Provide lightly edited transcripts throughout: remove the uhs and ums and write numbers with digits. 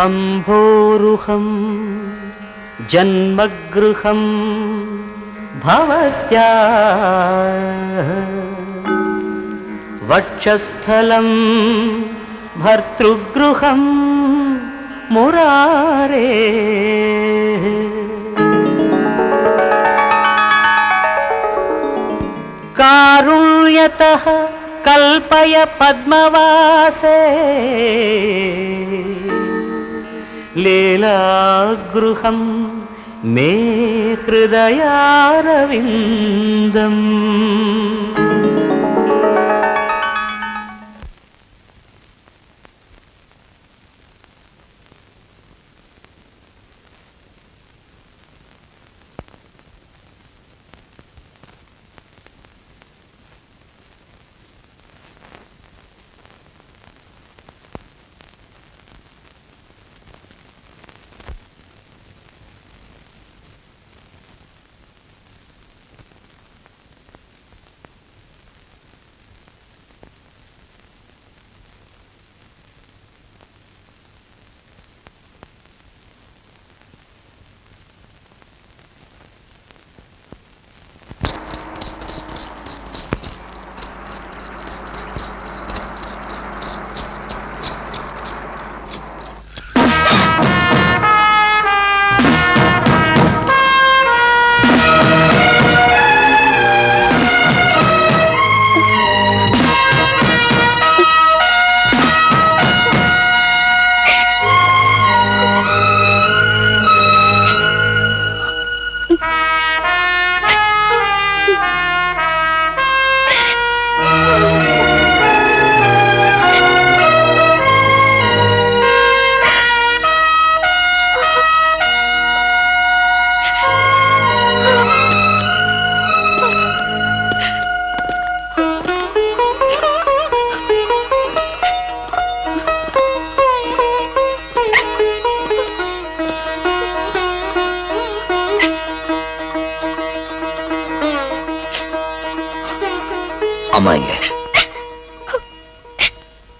अम्भोरुहं जन्मगृहं भवत्या वक्षस्थलं भर्तृगृहं मुरारे कारुण्यतः कल्पय पद्मवासे लीलागृहं मे हृदयारविन्दम्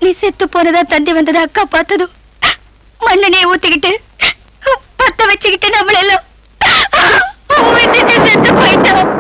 நீ செத்து போனதா தந்தி வந்ததா அக்கா பார்த்ததும் மண்ணெண்ணெயை ஊத்திக்கிட்டு பத்த வச்சுக்கிட்டு நம்மள எல்லாம் விட்டுட்டு செத்து போயிட்டோம்.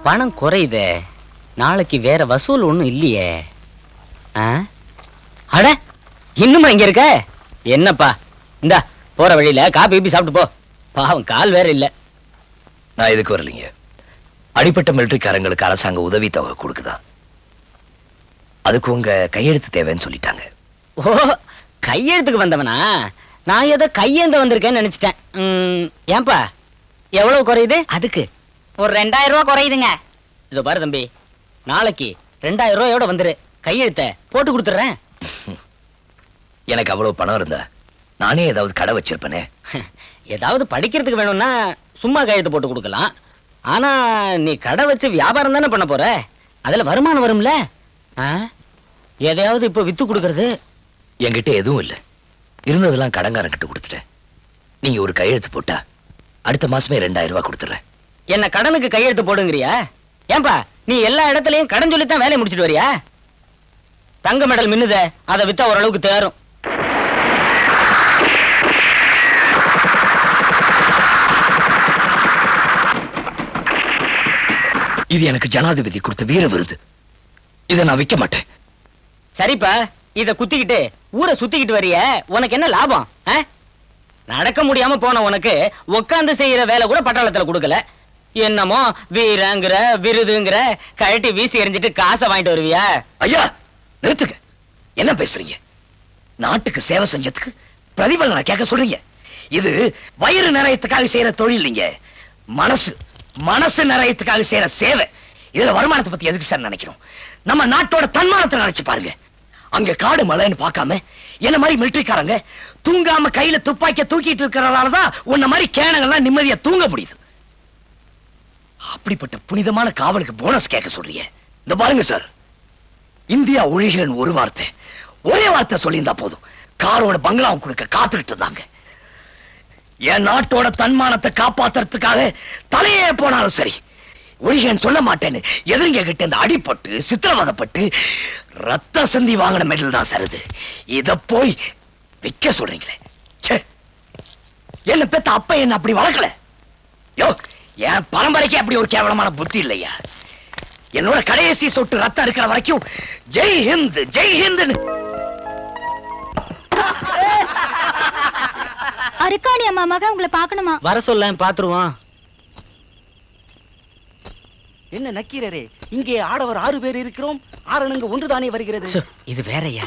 பணம் குறையுதே, நாளைக்கு வேற வசூல் ஒண்ணும் இல்லையே. அட இன்னுமா இங்க இருக்க? என்னப்பா இந்தா போற வழியில காபி பீப்பி சாப்பிட்டு போ. பாவம் கால் வேற இல்ல. நான் எதுக்கு வரலீங்க, அடிப்பட்ட மிலிட்டரிக்காரங்களுக்கு அரசாங்க உதவி தொகை கொடுக்குதான், அதுக்கு உங்க கையெழுத்து தேவைன்னு சொல்லிட்டாங்க. ஓ, கையெழுத்துக்கு வந்தவனா? நான் ஏதோ கையேந்த வந்திருக்கேன்னு நினைச்சிட்டேன். ஏன்பா எவ்வளவு குறையுது? அதுக்கு ஒரு 2000 ரூபாய் குறையுதுங்க. இதோ பாரு தம்பி, நாளைக்கு 2000 ரூபாயோட வந்துரு, கையெழுத்த போட்டு கொடுத்துறேன். எனக்கு அவ்வளவு பணம் இருந்தா நானே ஏதாவது கடை வச்சிருப்பேனே. ஏதாவது படிக்கிறதுக்கு வேணும்னா சும்மா கையெழுத்து போட்டு கொடுக்கலாம். ஆனா நீ கடை வச்சு வியாபாரம் தானே பண்ண போற, அதுல வருமானம் வரும்ல. எதையாவது இப்ப வித்து கொடுக்கறது? என்கிட்ட எதுவும் இல்ல, இருந்ததெல்லாம் கடங்காரங்கிட்ட கொடுத்துட்டேன். நீங்க ஒரு கையெழுத்து போட்டா அடுத்த மாசமே 2000 ரூபாய் கொடுத்துறேன். என்ன கடனுக்கு கையெழுத்து போடுங்கிறியா? ஏன்பா நீ எல்லா இடத்துலயும் கடன் சொல்லித்தான் வேலையை முடிச்சிட்டு வரியா? தங்க மெடல் மின்னுத, அதை வித்தா ஓரளவுக்கு தேரும். இது எனக்கு ஜனாதிபதி கொடுத்த வீர விருது, இதை நான் விற்க மாட்டேன். சரிப்பா, இத குத்திக்கிட்டு ஊரை சுத்திக்கிட்டு வரிய, உனக்கு என்ன லாபம்? நடக்க முடியாம போன உனக்கு உட்கார்ந்து செய்யற வேலை கூட பட்டாளத்துல கொடுக்கல. என்னமோ வீரங்கிற விருதுங்கிற கழட்டி வீசி எறிஞ்சிட்டு காசை வாங்கிட்டு வருவியா? ஐயா நிறுத்துங்க, என்ன பேசுறீங்க? நாட்டுக்கு சேவை செஞ்சதுக்கு பிரதிபலன் கேட்க சொல்றீங்க. இது வயிறு நிறையத்துக்காக செய்யற தொழில் இல்லைங்க. மனசு மனசு நிறையத்துக்காக செய்யற சேவை. இதுல வருமானத்தை பத்தி எதுக்கு சார் நினைக்கிறோம்? நம்ம நாட்டோட தன்மானத்தை நினைச்சு பாருங்க. அங்க காடு மலைன்னு பார்க்காம என்ன மாதிரி மிலிட்டரிக்காரங்க தூங்காம கையில துப்பாக்கிய தூக்கிட்டு இருக்கிறதாலதான் உன்ன மாதிரி கேனங்கள்லாம் நிம்மதியா தூங்க முடியுது. அப்படிப்பட்ட புனிதமான காவலுக்கு போனஸ் கேட்க சொல்றீங்க. இந்த பாருங்க சார், இந்தியா ஒழிகிறன்னு ஒரு வார்த்தை, ஒரே வார்த்தை சொல்லியிருந்தா போதும், காரோட பங்களாவை கொடுக்க காத்துக்கிட்டு இருந்தாங்க. என் நாட்டோட தன்மானத்தை காப்பாத்துறதுக்காக தலையே போனாலும் சரி ஒழிகன்னு சொல்ல மாட்டேன்னு எதிரிங்க கிட்ட இந்த அடிபட்டு சித்திரவதைப்பட்டு ரத்த சந்தி வாங்கின மெடல் தான் சார் இது. இத போய் விக்க சொல்றீங்களே. என்ன பெத்த அப்ப என்ன அப்படி வளர்க்கல. யோ, என் பரம்பரைக்கே அப்படி ஒரு கேவலமான புத்தி இல்லையா? என்னோட கடைசி சொட்டு ரத்தம் இருக்கிற வரைக்கும் ஜெய் ஹிந்த் ஜெய் ஹிந்த்னு. அருக்காணி அம்மா மகன் உங்களை பார்க்கணுமா? வர சொல்ல பாத்துருவோம். என்ன நக்கீரரே, இங்கே ஆடவர் 6 பேர் இருக்கிறோம், ஆரணங்க ஒன்றுதானே வருகிறது. இது வேறயா?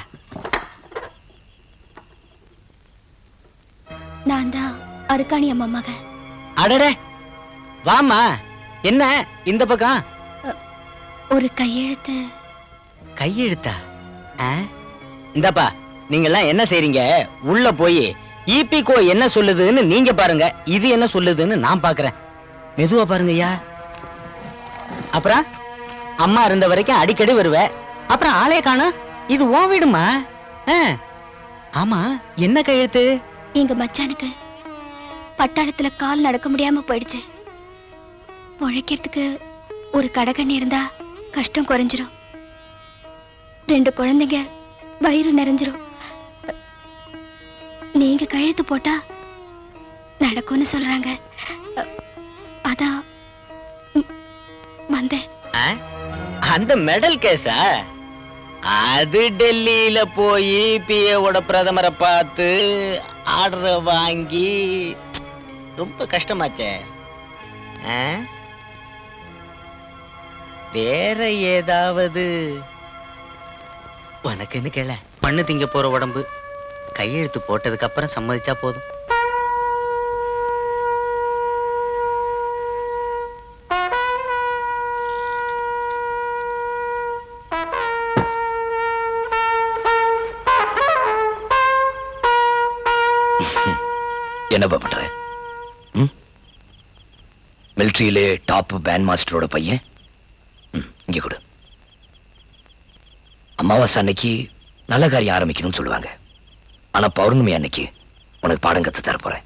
நான் தான் அருக்காணி அம்மா மகன். அடடே, வாமா. என்ன இந்த பக்கம்? ஒரு கையெழுத்து. கையெழுத்தா? இந்தப்பா, நீங்க எல்லாம் என்ன செய்றீங்க? உள்ள போய் ஈபிகோ என்ன சொல்லுதுன்னு நீங்க பாருங்க, இது என்ன சொல்லுதுன்னு நான் பாக்குறேன். மெதுவா பாருங்கய்யா. அப்புறம் அம்மா இருந்த வரைக்கும் அடிக்கடி வருவ, அப்புறம் ஆளே காணோம். இது உன் வீடுமா? ஆமா, என்ன கையெழுத்து? எங்க மச்சானுக்கு பட்டாளத்துல கால் நடக்க முடியாம போயிடுச்சு. உழைக்கிறதுக்கு ஒரு கடகண்ணி இருந்தா கஷ்டம் குறைஞ்சிரும். 2 குழந்தைங்க வயிறு நிறைஞ்சிரும். நீங்க கையெழுத்து போட்டா நடக்கும்னு சொல்றாங்க. அதான் வந்தேன். அந்த மெடல் கேஸா? அது டெல்லியில போய் பிஏவோட பிரதமரை பார்த்து ஆர்டரை வாங்கி ரொம்ப கஷ்டமாச்சே. வேற ஏதாவது உனக்குன்னு கேள. மண்ணு திங்க போற உடம்பு, கையெழுத்து போட்டதுக்கு அப்புறம் சம்மதிச்சா போதும். என்னப்பா பண்ற? மிலிட்டரியிலே டாப் பேண்ட் மாஸ்டரோட பையன். இங்க கொடு. அமாவாசை அன்னைக்கு நல்ல காரியம் ஆரம்பிக்கணும்னு சொல்லுவாங்க. ஆனா பௌர்ணமி அன்னைக்கு உனக்கு பாடம் கத்து தர போறேன்.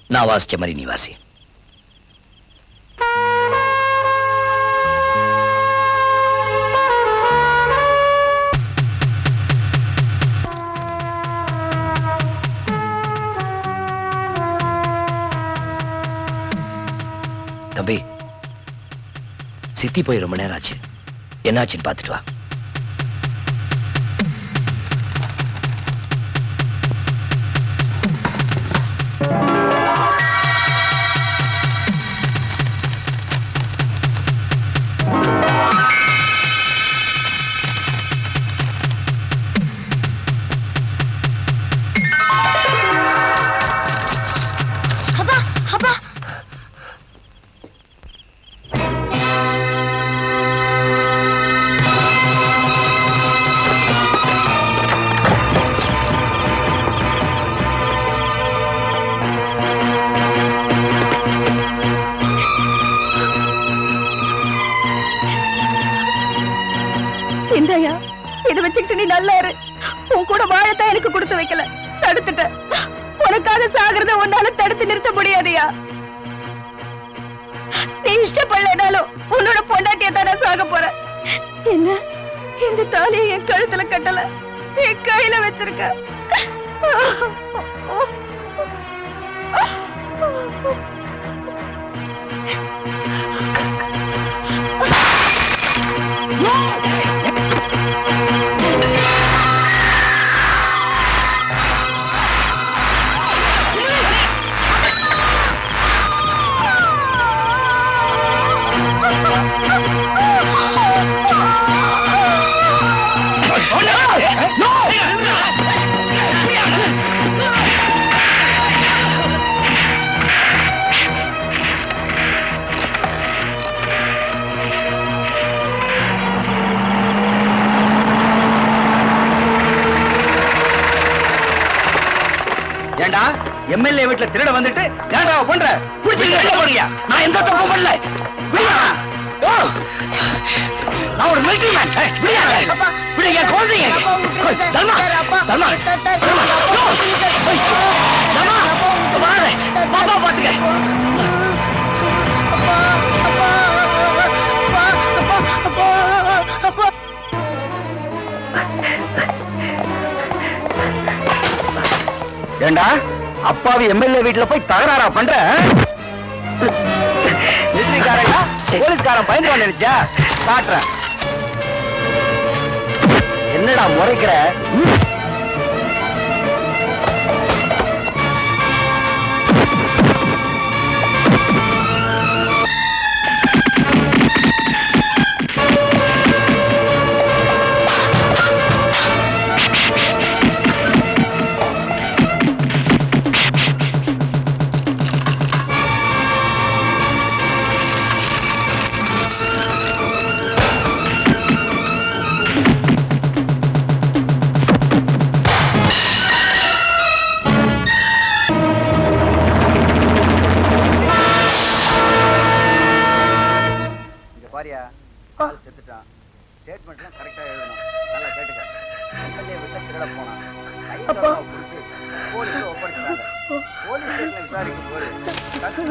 நான் வாசிச்ச மாதிரி நீ வாசி. தம்பி, சித்தி போய் ரொம்ப நேரம் ஆச்சு. என்னாச்சுன்னு பார்த்துட்டு வா. இந்தாயா, இதை வச்சுக்கிட்டு நீ நல்லா இரு. உன் கூட வாழத்தான் எனக்கு கொடுத்து வைக்கல, தடுத்துட்ட. உனக்காக சாகிறத உன்னால தடுத்து நிறுத்த முடியாதையா? நீ இஷ்டப்படலனாலும் உன்னோட பொண்டாட்டிய தான் நான் சாக போற. என்ன, இந்த தாலியை என் கழுத்துல கட்டல, என் கையில வச்சிருக்க. ஏண்டா எம்எல்ஏ வீட்டுல திருட வந்துட்டு ஏண்டா பண்ற புடிச்சு வெளிய போறியா? நான் எந்த தப்பும் பண்ணல. விடுயா. ஓ! நான் ஒரு மிலிட்டரி மேன். விடுயா. விடுயா குழந்தைங்க. தர்மா. தர்மா. தர்மா. வாடே. பாப்பா பாத்துக்க. ஏண்டா அப்பாவி எம்எல்ஏ வீட்டுல போய் தகராறா பண்ற மிலிட்டரிக்காரங்க போலீஸ்காரன் பயந்து வந்துருச்சா காட்டுறேன் என்னடா முறைக்கிற பாரியா செத்துட்டான் ஸ்டேட்மெண்ட்லாம் கரெக்டா எழுதணும் நல்லா கேட்டுக்க எம்எல்ஏ வீட்டுல திருட போனான் போலீஸ் ஒப்படைச்சாங்க போலீஸ் ஸ்டேஷன்ல விசாரிக்கும் போது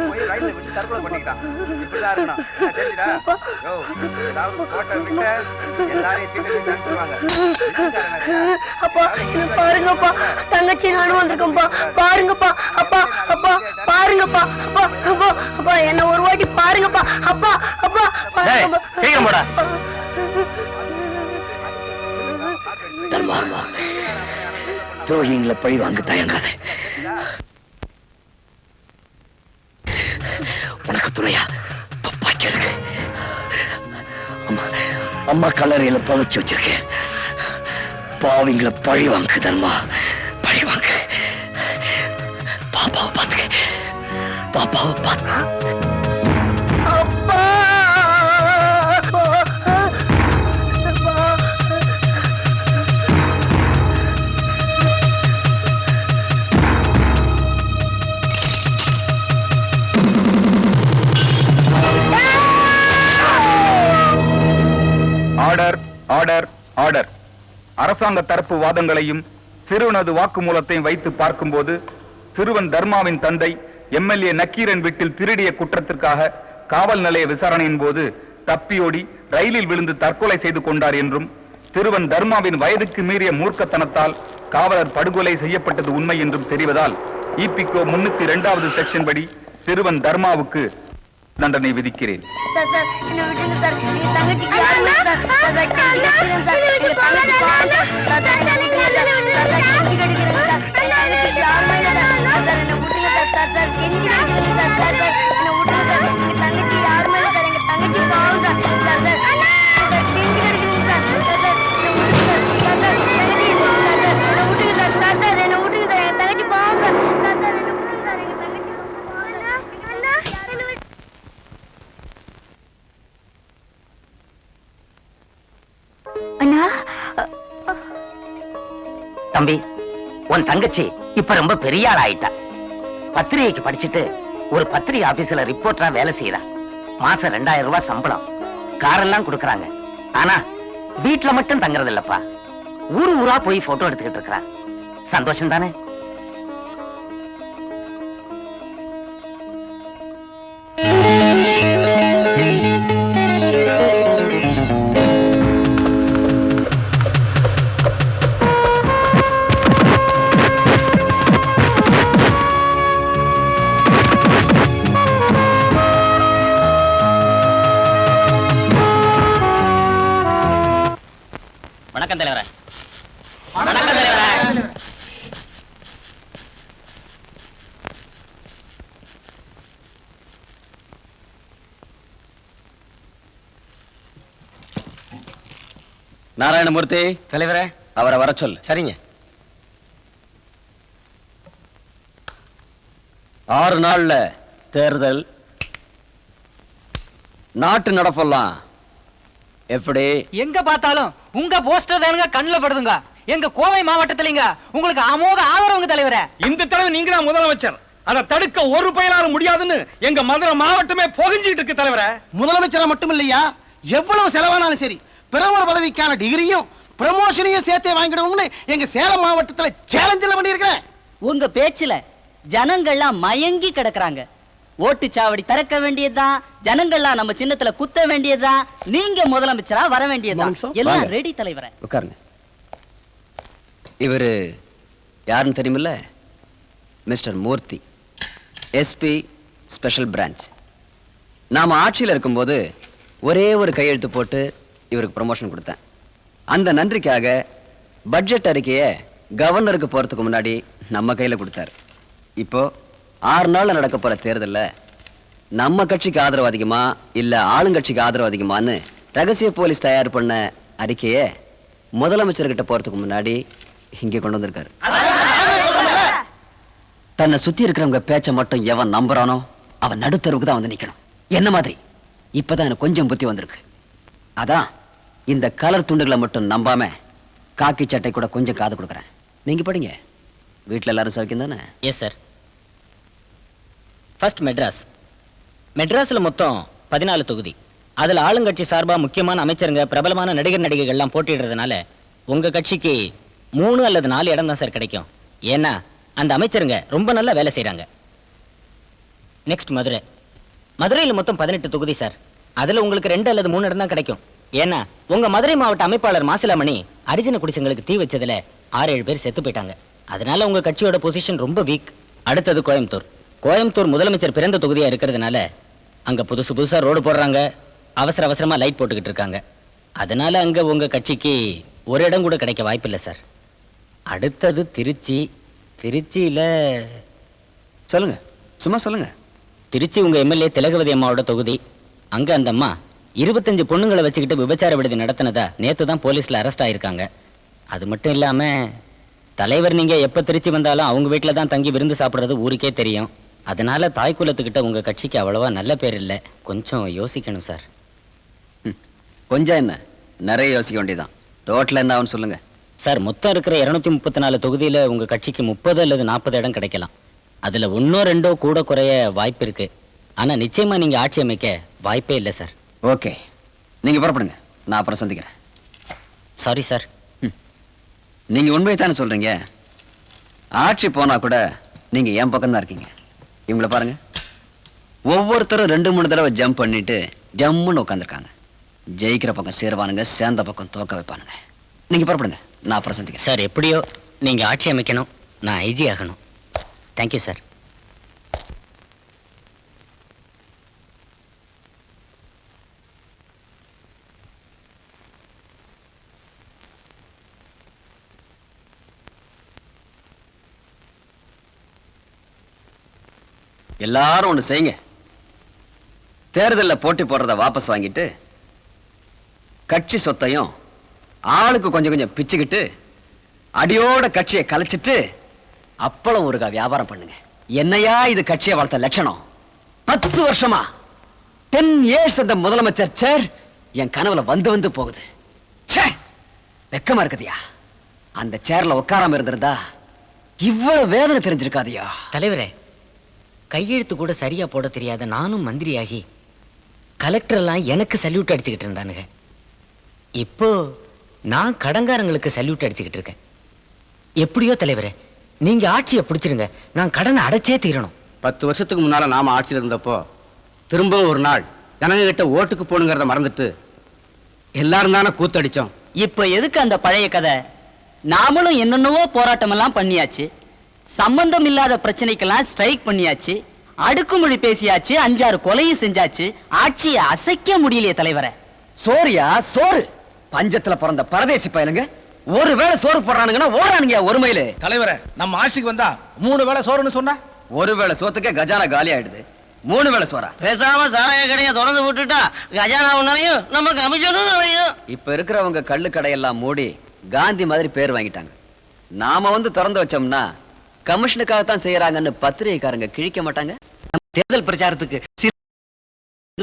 போய் ரயில்ல விட்டு தற்கொலை பண்ணிக்கிட்டான் இப்படிதான் இருக்கணும் தெரிஞ்சுடா யோ ஏதாவது கோட்டை விட்டு எல்லாரையும் சீக்கிரம் அனுப்பிடுவாங்க அப்பா பாருங்கப்பா தங்கச்சி நானும் வந்திருக்கேன்ப்பா பாருங்கப்பா அப்பா அப்பா பாருங்கப்பா அப்பா அப்பா அப்பா என்ன ஒரு வாட்டி பாருங்கப்பா அப்பா அப்பா சீக்கிரம் போடா. தர்மா துரோகிங்களை பழி வாங்க தயங்காத. உனக்கு துணையா துப்பாக்கி இருக்கு. அம்மா கல்லறையில புதைச்சு வச்சிருக்கேன். பாவிங்களை பழி வாங்கு தர்மா, பழி வாங்கு. பாப்பாவை பாத்துக்க, பாப்பாவை பாத்து. Order order order. அரசாங்க தரப்பு வாதங்களையும் சிறுவனது வாக்குமூலத்தையும் வைத்து பார்க்கும்போது சிறுவன் தர்மாவின் தந்தை எம்எல்ஏ நக்கீரன் வீட்டில் திருடிய குற்றத்திற்காக காவல் நிலைய விசாரணையின் போது தப்பியோடி ரயிலில் விழுந்து தற்கொலை செய்து கொண்டார் என்றும் சிறுவன் தர்மாவின் வயதுக்கு மீறிய மூர்க்கத்தனத்தால் காவலர் படுகொலை செய்யப்பட்டது உண்மை என்றும் தெரிவதால் இபிகோ 302வது செக்ஷன் படி சிறுவன் தர்மாவுக்கு தண்டனை விதிக்கிறேன். தம்பி, உன் தங்கச்சி இப்ப ரொம்ப பெரிய ஆள் ஆயிட்டா. பத்திரிகைக்கு படிச்சுட்டு ஒரு பத்திரிகை ஆபீஸ்ல ரிப்போர்ட்டரா வேலை செய்யறா. மாசம் 2000 ரூபாய் சம்பளம், காரெல்லாம் கொடுக்கறாங்க. ஆனா வீட்டுல மட்டும் தங்குறது இல்லப்பா, ஊரு ஊரா போய் போட்டோ எடுத்துக்கிட்டு இருக்கா. சந்தோஷம் தானே? வணக்கம் தலைவரே. வணக்கம் தலைவரே. நாராயணமூர்த்தி தலைவரே, அவரை வர சொல்லு. சரிங்க. 6 நாள்ல தேர்தல். நாட்டு நடப்பெல்லாம் எப்படி? எங்க பார்த்தாலும் உங்க போஸ்டர் தானுங்க கண்ணுல படுதுங்க. எங்க கோவை மாவட்டத்திலங்க உங்களுக்கு அமோக ஆதரவுங்க தலைவரே. இந்த தடவை நீங்க தான் முதலமைச்சர். அதை தடுக்க ஒரு பயனால முடியாதுன்னு எங்க மதுரை மாவட்டமே புகஞ்சிட்டு இருக்கு தலைவரே. முதலமைச்சரா மட்டும் இல்லையா, எவ்வளவு செலவானாலும் சரி பிரதமர் பதவிக்கான டிகிரியும் ப்ரமோஷனையும் சேர்த்தே வாங்கிடணும்னு எங்க சேலம் மாவட்டத்துல சேலஞ்சில் பண்ணியிருக்கேன். உங்க பேச்சுல ஜனங்கள்லாம் மயங்கி கிடக்குறாங்க. ஓட்டுச்சாவடி திறக்க வேண்டியதுதான், ஜனங்கள்லாம் நம்ம சின்னத்துல குத்த வேண்டியதுதான், நீங்க முதலமைச்சரா வர வேண்டியதுதான். எல்லாம் வாங்க. ரெடி தலைவரே. உட்காருங்க. இவரு யாருன்னு தெரியுமில்ல? மிஸ்டர் மூர்த்தி, எஸ்பி ஸ்பெஷல் பிரான்ச். நாம ஆட்சியில் இருக்கும்போது ஒரே ஒரு கையெழுத்து போட்டு இவருக்கு ப்ரமோஷன் கொடுத்தேன். அந்த நன்றிக்காக பட்ஜெட் அறிக்கையை கவர்னருக்கு போறதுக்கு முன்னாடி நம்ம கையில கொடுத்தாரு. இப்போ 6 நாள்ல நடக்க போற தேர்தல்ல நம்ம கட்சிக்கு ஆதரவு அதிகமா இல்ல ஆளுங்கட்சிக்கு ஆதரவு அதிகமான்னு ரகசிய போலீஸ் தயார் பண்ண அறிக்கையை முதலமைச்சர்கிட்ட போறதுக்கு முன்னாடி இங்க கொண்டு வந்திருக்காரு. தன்னை சுத்தி இருக்கிறவங்க பேச்ச மட்டும் எவன் நம்புறானோ அவன் நடுத்தருவுக்கு தான் வந்து நிக்கணும். என்ன மாதிரி இப்பதான் எனக்கு கொஞ்சம் புத்தி வந்திருக்கு. அதான் இந்த கலர் துண்டுகளை மட்டும் நம்பாம காக்கி சட்டை கூட கொஞ்சம் காது கொடுக்குறேன். நீங்க படிங்க. வீட்டுல எல்லாரும் சௌக்கியம் தானே? Yes sir. ஃபர்ஸ்ட் மெட்ராஸ். மெட்ராஸ்ல மொத்தம் 14 தொகுதி. அதுல ஆளுங்கட்சி சார்பா முக்கியமான அமைச்சருங்க, பிரபலமான நடிகர் நடிகைகள்லாம் போட்டியிடுறதுனால உங்க கட்சிக்கு 3 அல்லது 4 இடம் தான் சார் கிடைக்கும். ஏன்னா அந்த அமைச்சருங்க ரொம்ப நல்லா வேலை செய்றாங்க. நெக்ஸ்ட் மதுரை. மதுரையில் மொத்தம் 18 தொகுதி சார். அதுல உங்களுக்கு 2 அல்லது 3 இடம் தான் கிடைக்கும். ஏன்னா உங்க மதுரை மாவட்ட அமைப்பாளர் மாசிலாமணி அரிஜன குடிசங்களுக்கு தீ வச்சதுல 6-7 பேர் செத்து போயிட்டாங்க. அதனால உங்க கட்சியோட பொசிஷன் ரொம்ப வீக். அடுத்தது கோயம்புத்தூர். கோயம்புத்தூர் முதலமைச்சர் பிறந்த தொகுதியா இருக்கிறதுனால அங்க புதுசா ரோடு போடுறாங்க, அவசரமா லைட் போட்டுக்கிட்டு இருக்காங்க. அதனால அங்க உங்க கட்சிக்கு ஒரு இடம் கூட கிடைக்க வாய்ப்பில்லை சார். அடுத்தது திருச்சி. திருச்சியில சொல்லுங்க, சும்மா சொல்லுங்க. திருச்சி உங்க எம்எல்ஏ திலகவதி அம்மாவோட தொகுதி. அங்க அந்த அம்மா 25 பொண்ணுங்களை வச்சுக்கிட்டு விபச்சார விடுதி நடத்தினதா நேத்து தான் போலீஸ்ல அரெஸ்ட் ஆயிருக்காங்க. அது மட்டும் இல்லாம தலைவர் நீங்க எப்ப திருச்சி வந்தாலும் அவங்க வீட்டுல தான் தங்கி விருந்து சாப்பிடுறது ஊருக்கே தெரியும். அதனால தாய் குலத்துக்கிட்ட உங்க கட்சிக்கு அவ்வளவா நல்ல பேர் இல்ல. கொஞ்சம் யோசிக்கணும் சார். கொஞ்சம் என்ன, நிறைய யோசிக்க வேண்டியதான். டோட்டல் என்ன ஆகும்னு சொல்லுங்க சார். மொத்தம் இருக்கிற 234 தொகுதியில உங்க கட்சிக்கு 30 அல்லது 40 இடம் கிடைக்கலாம். அதுல 1-2 கூட குறைய வாய்ப்பு இருக்கு. ஆனா நிச்சயமா நீங்க ஆட்சி அமைக்க வாய்ப்பே இல்லை சார். ஓகே, நீங்க புறப்படுங்க. நான் அப்புறம் சந்திக்கிறேன். Sorry sir. நீங்க உண்மையை தானே சொல்றீங்க. ஆட்சி போனா கூட நீங்க என் பக்கம் தான் இருக்கீங்க. இவங்களை பாருங்க, ஒவ்வொருத்தரும் 2-3 தடவை ஜம்ப் பண்ணிட்டு ஜம்முன்னு உட்காந்துருக்காங்க. ஜெயிக்கிற பக்கம் சேருவானுங்க, சேர்ந்த பக்கம் தோக்க வைப்பானுங்க. நீங்க புறப்படுங்க, நான் அப்புறம் சந்திக்கிறேன். சார் எப்படியோ நீங்க ஆட்சி அமைக்கணும், நான் ஐஜி ஆகணும். Thank you sir. எல்லாரும் ஒண்ணு செய்யுங்க. தேர்தலில் போட்டி போடுறத வாபஸ் வாங்கிட்டு கட்சி சொத்தையும் ஆளுக்கு கொஞ்சம் கொஞ்சம் பிச்சுக்கிட்டு அடியோட கட்சியை கலைச்சிட்டு அப்பளம் ஒரு வியாபாரம் பண்ணுங்க. என்னையா இது கட்சியை வளர்த்த லட்சணம்? 10 வருஷமா 10 years அந்த முதலமைச்சர் சேர் என் கனவுல வந்து போகுது. வெக்கமா இருக்குதியா? அந்த சேர்ல உட்காராம இருந்திருந்தா இவ்வளவு வேதனை தெரிஞ்சிருக்காதியா? தலைவரே, கையெழுத்து கூட சரியா போட தெரியாத நானும் மந்திரியாகி கலெக்டர் எல்லாம் எனக்கு சல்யூட் அடிச்சுக்கிட்டு இருந்தானுங்க. இப்போ நான் கடங்காரங்களுக்கு சல்யூட் அடிச்சுக்கிட்டு இருக்கேன். எப்படியோ தலைவரே, நீங்க ஆட்சியை பிடிச்சிருங்க, நான் கடனை அடைச்சே தீரணும். 10 வருஷத்துக்கு முன்னால நாம ஆட்சியில் இருந்தப்போ திரும்பவும் ஒரு நாள் ஜனங்க கிட்ட ஓட்டுக்கு போகணுங்கிறத மறந்துட்டு எல்லாரும் தானே கூத்தடிச்சோம். இப்ப எதுக்கு அந்த பழைய கதை? நாமளும் என்னென்னவோ போராட்டம் எல்லாம் பண்ணியாச்சு, சம்பந்தம் இல்லாத பிரச்சனைக்கெல்லாம் ஸ்ட்ரைக் பண்ணியாச்சு, அடுக்குமொழி பேசியாச்சு, 5-6 கொலையும் செஞ்சாச்சு. ஆட்சியை அசைக்க முடியலையே தலைவரை. சோறியா சோறு? பஞ்சத்துல பிறந்த பரதேசி பயலுங்க ஒருவேளை சோறு போடுறானுங்கன்னா ஓடானுங்க ஒரு மைலு. தலைவரை, நம்ம ஆட்சிக்கு வந்தா 3 வேளை சோறுன்னு சொன்னா ஒருவேளை சோத்துக்கே கஜானா காலி ஆயிடுது. 3 வேளை சோறா? பேசாம சாராய கடையை திறந்து விட்டுட்டா கஜானாவும் நிறையும், நம்ம கமிஷனும் நிறையும். இப்ப இருக்கிறவங்க கள்ளு கடையெல்லாம் மூடி காந்தி மாதிரி பேர் வாங்கிட்டாங்க. நாம வந்து திறந்து வச்சோம்னா கமிஷனுக்காகத்தான் செய்யறாங்கன்னு பத்திரிகைக்காரங்க கிழிக்க மாட்டாங்க. தேர்தல் பிரச்சாரத்துக்கு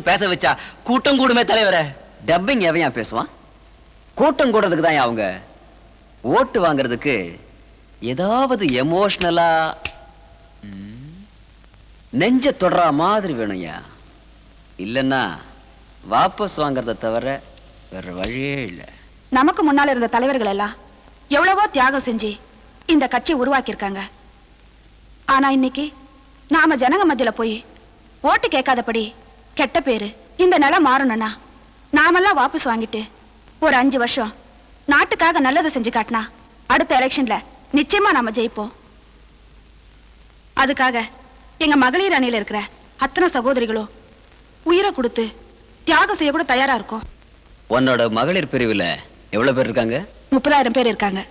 பேச வச்சா கூட்டம் கூடுமே தலைவரை. டப்பிங் எவையா பேசுவான்? கூட்டம் கூடுறதுக்கு தான் அவங்க ஓட்டு வாங்குறதுக்கு ஏதாவது எமோஷனலா நெஞ்ச தொடர மாதிரி வேணும்யா. இல்லைன்னா வாபஸ் வாங்குறத தவிர வேற வழியே இல்லை. நமக்கு முன்னால இருந்த தலைவர்கள் எல்லாம் எவ்வளவோ தியாகம் செஞ்சு இந்த கட்சி உருவாக்கியிருக்காங்க. ஆனா இன்னைக்கு நாம ஜனங்க மத்தியில போய் ஓட்டு கேட்காதபடி கெட்ட பேரு இந்த நிலம் மாறணும்னா நாமெல்லாம் வாபஸ் வாங்கிட்டு ஒரு 5 வருஷம் நாட்டுக்காக நல்லதை செஞ்சு காட்டினா அடுத்த எலெக்ஷன்ல நிச்சயமா நாம ஜெயிப்போம். அதுக்காக எங்க மகளிர் அணியில இருக்கிற அத்தனை சகோதரிகளும் உயிரை கொடுத்து தியாகம் செய்ய கூட தயாரா இருக்கும். உன்னோட மகளிர் பிரிவுல எவ்வளவு பேர் இருக்காங்க? 30,000 பேர் இருக்காங்க.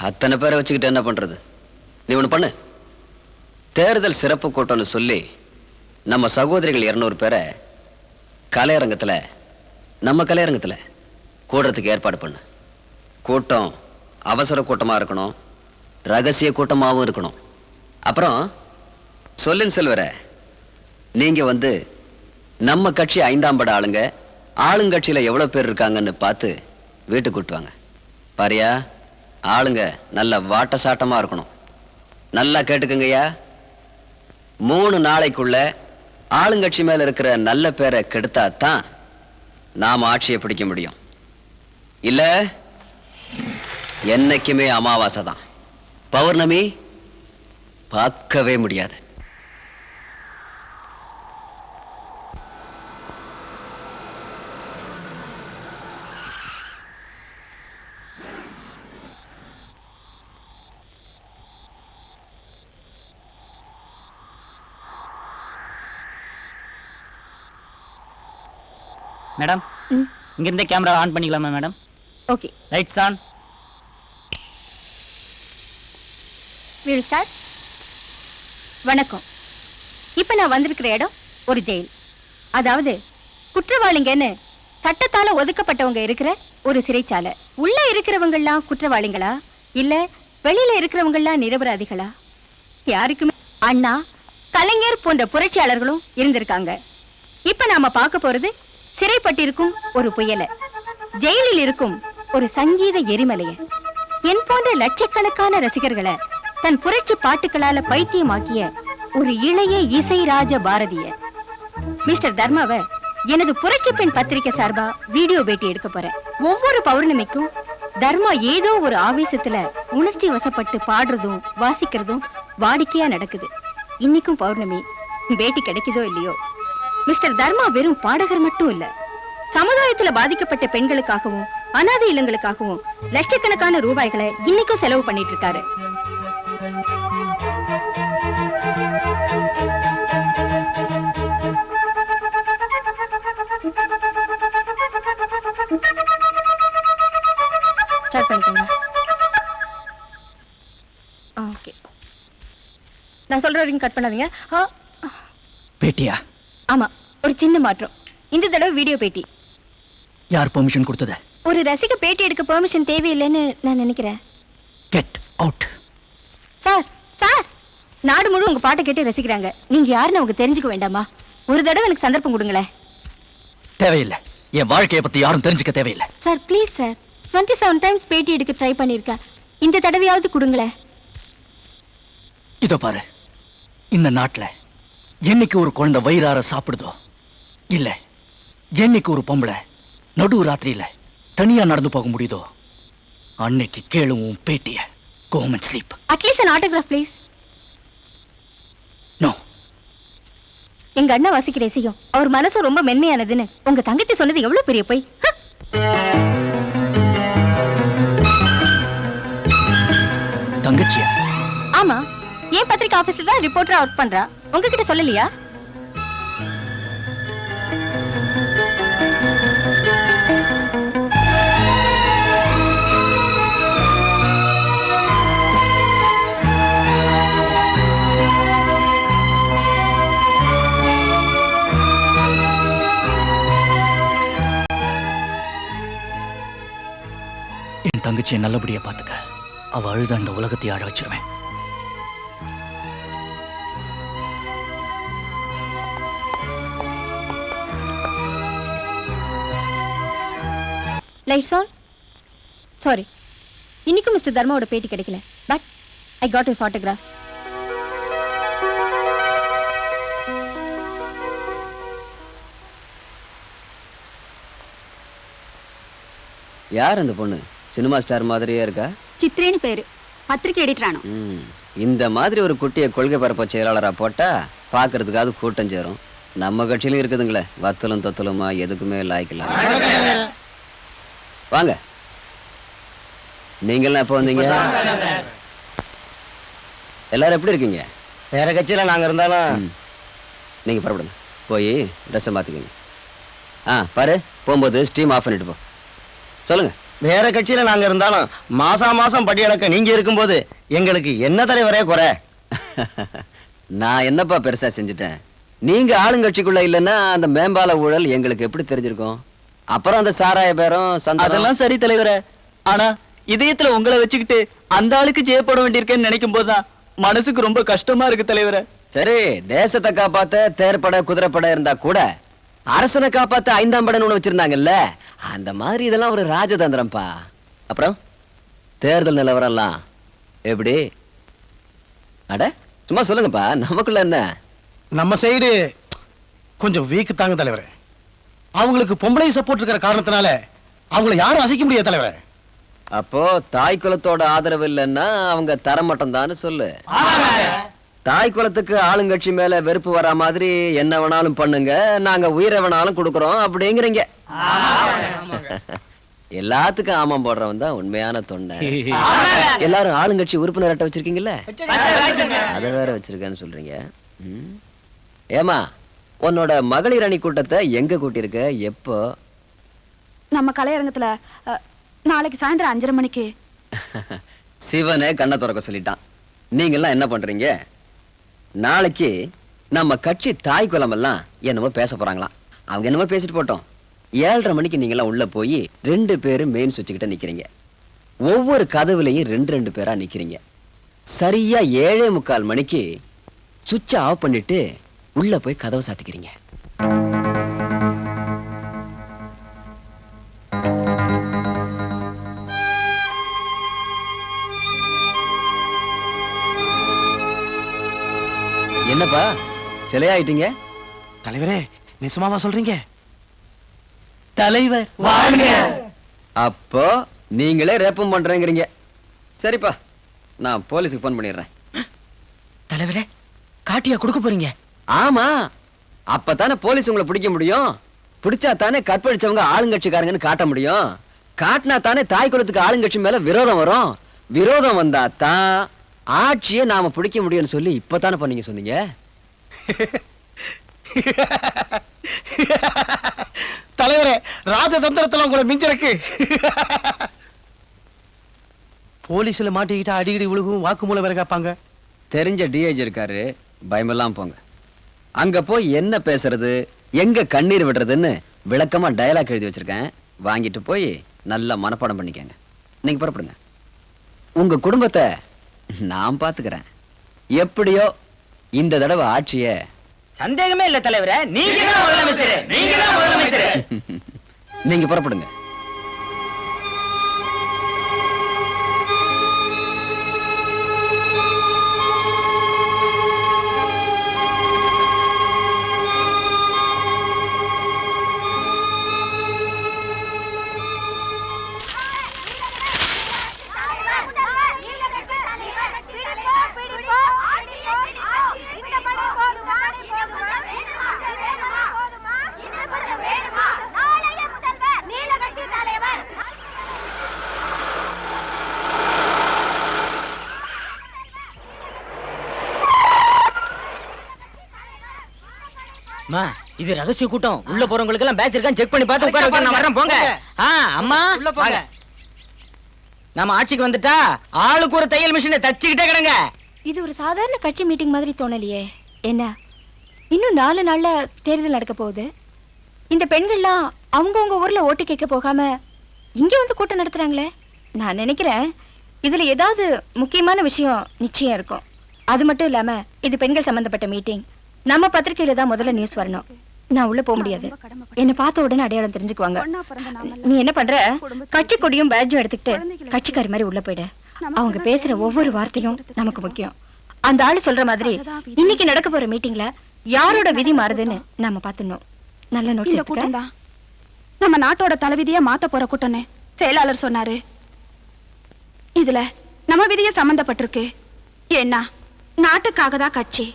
அத்தனை பேரை வச்சுக்கிட்டு என்ன பண்றது? நீ ஒண்ணு பண்ணு. தேர்தல் சிறப்பு கூட்டம்னு சொல்லி நம்ம சகோதரிகள் 200 பேரை கலையரங்கத்துல நம்ம கலையரங்கத்துல கூடுறதுக்கு ஏற்பாடு பண்ணு. கூட்டம் அவசர கூட்டமா இருக்கணும், ரகசிய கூட்டமாவும் இருக்கணும். அப்புறம் சொல்லின் செல்வர நீங்க வந்து நம்ம கட்சி 5ஆம் பட ஆளுங்க ஆளுங்கட்சியில எவ்வளவு பேர் இருக்காங்கன்னு பார்த்து வீட்டுக்கு கூட்டுவாங்க. பாரியா, ஆளுங்க நல்ல வாட்ட சாட்டமா இருக்கணும். நல்லா கேட்டுக்குங்கய்யா. 3 நாளைக்குள்ள ஆளுங்கட்சி மேல இருக்கிற நல்ல பேரை கெடுத்தாதான் நாம ஆட்சியை பிடிக்க முடியும். இல்ல என்னைக்குமே அமாவாசை தான், பௌர்ணமி பார்க்கவே முடியாது. மேடம், இங்க இருந்தே கேமரா ஆன் பண்ணிக்கலாமா madam? Okay, lights on. We'll start. வணக்கம். இப்ப நான் வந்திருக்கிற இடம் ஒரு ஜெயில். அதாவது குற்றவாளிங்கன்னு சட்டத்தால ஒதுக்கப்பட்டவங்க இருக்கிற ஒரு சிறைச்சாலை. உள்ள இருக்கிறவங்க எல்லாம் குற்றவாளிகளா இல்ல வெளியில இருக்கிறவங்க எல்லாம் நிரபராதிகளா? யாருக்குமே. அண்ணா, கலைஞர் போன்ற புரட்சியாளர்களும் இருந்திருக்காங்க. இப்ப நாம பார்க்க போறது சிறைப்பட்டிருக்கும் ஒரு புயல, ஜெயிலில் இருக்கும் ஒரு சங்கீத எரிமலைய, என் போன்ற லட்சக்கணக்கான ரசிகர்களை தன் புரட்சி பாட்டுகளால பைத்தியமாக்கிய ஒரு இளைய இசை ராஜ பாரதிய மிஸ்டர் தர்மாவை எனது புரட்சி பெண் பத்திரிகை சார்பா வீடியோ பேட்டி எடுக்க போறேன். ஒவ்வொரு பௌர்ணமிக்கும் தர்மா ஏதோ ஒரு ஆவேசத்துல உணர்ச்சி வசப்பட்டு பாடுறதும் வாசிக்கிறதும் வாடிக்கையா நடக்குது. இன்னைக்கும் பௌர்ணமி, பேட்டி கிடைக்குதோ இல்லையோ, மிஸ்டர் தர்மா வெறும் பாடகர் மட்டும் இல்ல, சமுதாயத்துல பாதிக்கப்பட்ட பெண்களுக்காகவும் அனாதை இல்லங்களுக்காகவும் லட்சக்கணக்கான ரூபாய்களை இன்னைக்கும் செலவு பண்ணிட்டு இருக்காரு. ஸ்டார்ட் பண்ணிக்கோங்க. ஓகே, நான் சொல்ற வரைக்கும் கட் பண்ணாதீங்க. பேட்டியா? ஆமா, ஒரு சின்ன மாற்றம். இந்த தடவை வீடியோ பேட்டி. யார் பெர்மிஷன் கொடுத்தது? ஒரு ரசிக பேட்டி எடுக்க பெர்மிஷன் தேவையில்லைன்னு நான் நினைக்கிறேன். Get out. சார், சார், நாடு முழு உங்க பாட்டை கேட்டு ரசிக்கிறாங்க. நீங்க யாருன்னு அவங்க தெரிஞ்சுக்க வேண்டாமா? ஒரு தடவை எனக்கு சந்தர்ப்பம் கொடுங்களேன். தேவையில்லை, என் வாழ்க்கையை பத்தி யாரும் தெரிஞ்சுக்க தேவையில்லை. சார் ப்ளீஸ் சார், 27 டைம்ஸ் பேட்டி எடுக்க ட்ரை பண்ணிருக்கேன். இந்த தடவையாவது கொடுங்களேன். இதோ பாரு, இந்த நாட்டுல என்னைக்கு ஒரு குழந்தை வயிறார சாப்பிடுதோ, இல்ல என்னைக்கு ஒரு பொம்பளை நடு ராத்திரியில தனியா நடந்து போக முடியுதோ, அன்னைக்கு கேளுவும் பேட்டிய. Go home and sleep. At least an autograph please. No. எங்க அண்ணா வாசிக்கிற இசையும் அவர் மனசு ரொம்ப மென்மையானதுன்னு உங்க தங்கச்சி சொன்னது எவ்வளவு பெரிய பொய். தங்கச்சியா? ஆமா, ஏன் பத்திரிக்கை ஆபீஸ்ல தான் ரிப்போர்ட்டரா ஒர்க் பண்றா. உங்ககிட்ட சொல்லலையா? என் தங்கச்சியை நல்லபடியா பாத்துக்க. அவ அழுத இந்த உலகத்தை ஆழ வச்சிருவேன். Lights on. சாரி, இன்னைக்கும் மிஸ்டர் தர்மாவோட பேட்டி கிடைக்கல. But I got his autograph. யார் அந்த பொண்ணு? சினிமா ஸ்டார் மாதிரியே இருக்கா? சித்ரேன்னு பேரு, பத்திரிகை எடிட்டரானோ. இந்த மாதிரி ஒரு குட்டியை கொள்கை பரப்ப செயலாளரா போட்டா பாக்குறதுக்காவது கூட்டம் சேரும். நம்ம கட்சியிலும் இருக்குதுங்களே, வத்தலும் தொத்தலுமா எதுக்குமே லாய்க்கலாம். வாங்க, நீங்களாம் எப்போ வந்தீங்க? எல்லாரும் எப்படி இருக்கீங்க? வேற கட்சியில நாங்க இருந்தாலும் நீங்க புறப்படுங்க, போய் ட்ரெஸ்ஸை மாத்திக்கோங்க. பாரு, போகும்போது ஸ்டீம் ஆஃப் பண்ணிட்டு போ. சொல்லுங்க. வேற கட்சியில நாங்க இருந்தாலும் மாசம் படியளக்க நீங்க இருக்கும்போது எங்களுக்கு என்ன தலைவரே குறை? நான் என்னப்பா பெருசா செஞ்சுட்டேன்? நீங்க ஆளுங்கட்சிக்குள்ள இல்லைன்னா அந்த மேம்பால ஊழல் எங்களுக்கு எப்படி தெரிஞ்சிருக்கும்? அப்புறம் அந்த சாராய பேரும் அதெல்லாம் சரி தலைவரே. ஆனா இதயத்துல உங்களை வச்சுக்கிட்டு அந்த ஆளுக்கு ஜெயப்பட வேண்டியிருக்கேன்னு நினைக்கும் போதுதான் மனசுக்கு ரொம்ப கஷ்டமா இருக்கு தலைவரே. சரி, தேசத்தை காப்பாத்த தேர்ப்பட குதிரைப்பட இருந்தா கூட அரசனை காப்பாத்த 5ஆம் படைன்னு ஒண்ணு வச்சிருந்தாங்கல்ல, அந்த மாதிரி இதெல்லாம் ஒரு ராஜதந்திரம்பா. அப்புறம் தேர்தல் நிலவரம்லாம் எப்படி? அட சும்மா சொல்லுங்கப்பா, நமக்குள்ள என்ன? நம்ம சைடு கொஞ்சம் வீக் தாங்க தலைவரே. அவங்களுக்கு பொம்பளை சப்போர்ட் இருக்கிற காரணத்தினால அவங்கள யாரும் அசைக்க முடியாது தலைவரே. அப்போ தாய் குலத்தோட ஆதரவு இல்லைன்னா அவங்க தரமட்டம் தான்னு சொல்லு. தாய் குலத்துக்கு ஆளுங்கட்சி மேல வெறுப்பு வர மாதிரி என்ன வேணாலும் பண்ணுங்க, நாங்க உயிரை வேணாலும் கொடுக்கறோம் அப்படிங்கிறீங்க. எல்லாத்துக்கும் ஆமாம் போடுறவன் தான் உண்மையான தொண்டை. எல்லாரும் ஆளுங்கட்சி உறுப்பினர் அட்டை வச்சிருக்கீங்கல்ல, அதை வேற வச்சிருக்கேன்னு சொல்றீங்க. ஏமா, உன்னோட மகளிர் அணி கூட்டத்தை எங்க கூட்டியிருக்க? எப்போ? நம்ம கலையரங்கத்துல நாளைக்கு சாயந்தரம் 5:30 மணிக்கு. சிவனே கண்ணை திறக்க சொல்லிட்டான். நீங்க எல்லாம் என்ன பண்றீங்க? நாளைக்கு நம்ம கட்சி தாய் குலம் எல்லாம் என்னமோ பேச போறாங்களாம். அவங்க என்னமோ பேசிட்டு போட்டோம். 7:30 மணிக்கு நீங்க எல்லாம் உள்ள போய் 2 பேரும் மெயின் சுவிட்ச் கிட்ட நிக்கிறீங்க. ஒவ்வொரு கதவுலையும் 2 பேரா நிக்கிறீங்க. சரியா 7:45 மணிக்கு சுவிட்சை ஆஃப் பண்ணிட்டு உள்ள போய் கதவை சாத்திக்கிறீங்க. என்னப்பா சிலையாயிட்டீங்க? தலைவரே, நிசமாவா சொல்றீங்க? தலைவர் அப்போ நீங்களே ரேப்பம் பண்றேங்கிறீங்க. சரிப்பா, நான் போலீஸுக்கு போன் பண்ணிடுறேன். தலைவரே, காட்டியா கொடுக்க போறீங்க? ஆமா, அப்பதானே போலீஸ் உங்களை பிடிக்க முடியும். பிடிச்சா தானே கற்பழிச்சவங்க ஆளுங்கட்சிக்காரங்கன்னு காட்ட முடியும். காட்டினா தானே தாய் குலத்துக்கு ஆளுங்கட்சி மேல விரோதம் வரும். விரோதம் வந்தா தான் ஆட்சியை நாம பிடிக்க முடியும்னு சொல்லி இப்பதானே நீங்க சொன்னீங்க. தலைவரே, ராஜதந்திரத்துல உங்களை மிஞ்சிருக்கு. போலீஸ்ல மாட்டிக்கிட்டா அடிக்கடி விழுகும், வாக்குமூலம் வேற கேட்பாங்க. தெரிஞ்ச டிஐஜி இருக்காரு, பயமெல்லாம் போங்க. அங்க போய் என்ன பேசுறது, எங்க கண்ணீர் விடுறதுன்னு விளக்கமா டயலாக் எழுதி வச்சிருக்கேன். வாங்கிட்டு போய் நல்லா மனப்பாடம் பண்ணிக்கங்க. நீங்க புறப்படுங்க. உங்க குடும்பத்தை நான் பாத்துக்கிறேன். எப்படியோ இந்த தடவை ஆட்சிய சந்தேகமே இல்ல தலைவரே, நீங்க தான் முதலமைச்சர். நீங்க தான் முதலமைச்சர். நீங்க புறப்படுங்க. இது ரகசிய கூட்டம். உள்ள போறவங்களுக்கு எல்லாம் பேட்ச் இருக்கான்னு செக் பண்ணி பார்த்து உட்கார வைக்க நான் வரேன். போங்க. அம்மா உள்ள போங்க. நம்ம ஆட்சிக்கு வந்துட்டா ஆளுக்கு ஒரு தையல் மிஷினை தச்சிக்கிட்டே கிடங்க. இது ஒரு சாதாரண கட்சி மீட்டிங் மாதிரி தோணலையே. என்ன, இன்னும் 4 நாள்ல தேர்தல் நடக்க போகுது. இந்த பெண்கள்லாம் அவங்கவுங்க ஊர்ல ஓட்டு கேட்க போகாம இங்க வந்து கூட்டம் நடத்துறாங்களே. நான் நினைக்கிறேன் இதுல ஏதாவது முக்கியமான விஷயம் நிச்சயம் இருக்கும். அது மட்டும் இல்லாம இது பெண்கள் சம்பந்தப்பட்ட மீட்டிங். நம்ம பத்திரிகையில தான் முதல்ல நியூஸ் வரணும். நான் உள்ள போக முடியாது. என்ன பார்த்த உடனே அடையாளம் தெரிஞ்சுக்குவாங்க. நீ என்ன பண்ற? கட்சி கொடியும் பேட்ஜும் எடுத்துக்கிட்டு கட்சிக்காரி மாதிரி உள்ள போயிடு. அவங்க பேசுற ஒவ்வொரு வார்த்தையும் நமக்கு முக்கியம். அந்த ஆளு சொல்ற மாதிரி இன்னைக்கு நடக்க போற மீட்டிங்ல யாரோட விதி மாறுதுன்னு நாம பாத்துடணும். நல்ல நோட்ஸ் இந்த கூட்டம் தான் நம்ம நாட்டோட தலைவிதியா மாத்த போற கூட்டம்னு செயலாளர் சொன்னாரு. இதுல நம்ம விதிய சம்பந்தப்பட்டிருக்கு. ஏன்னா நாட்டுக்காக தான் கட்சி,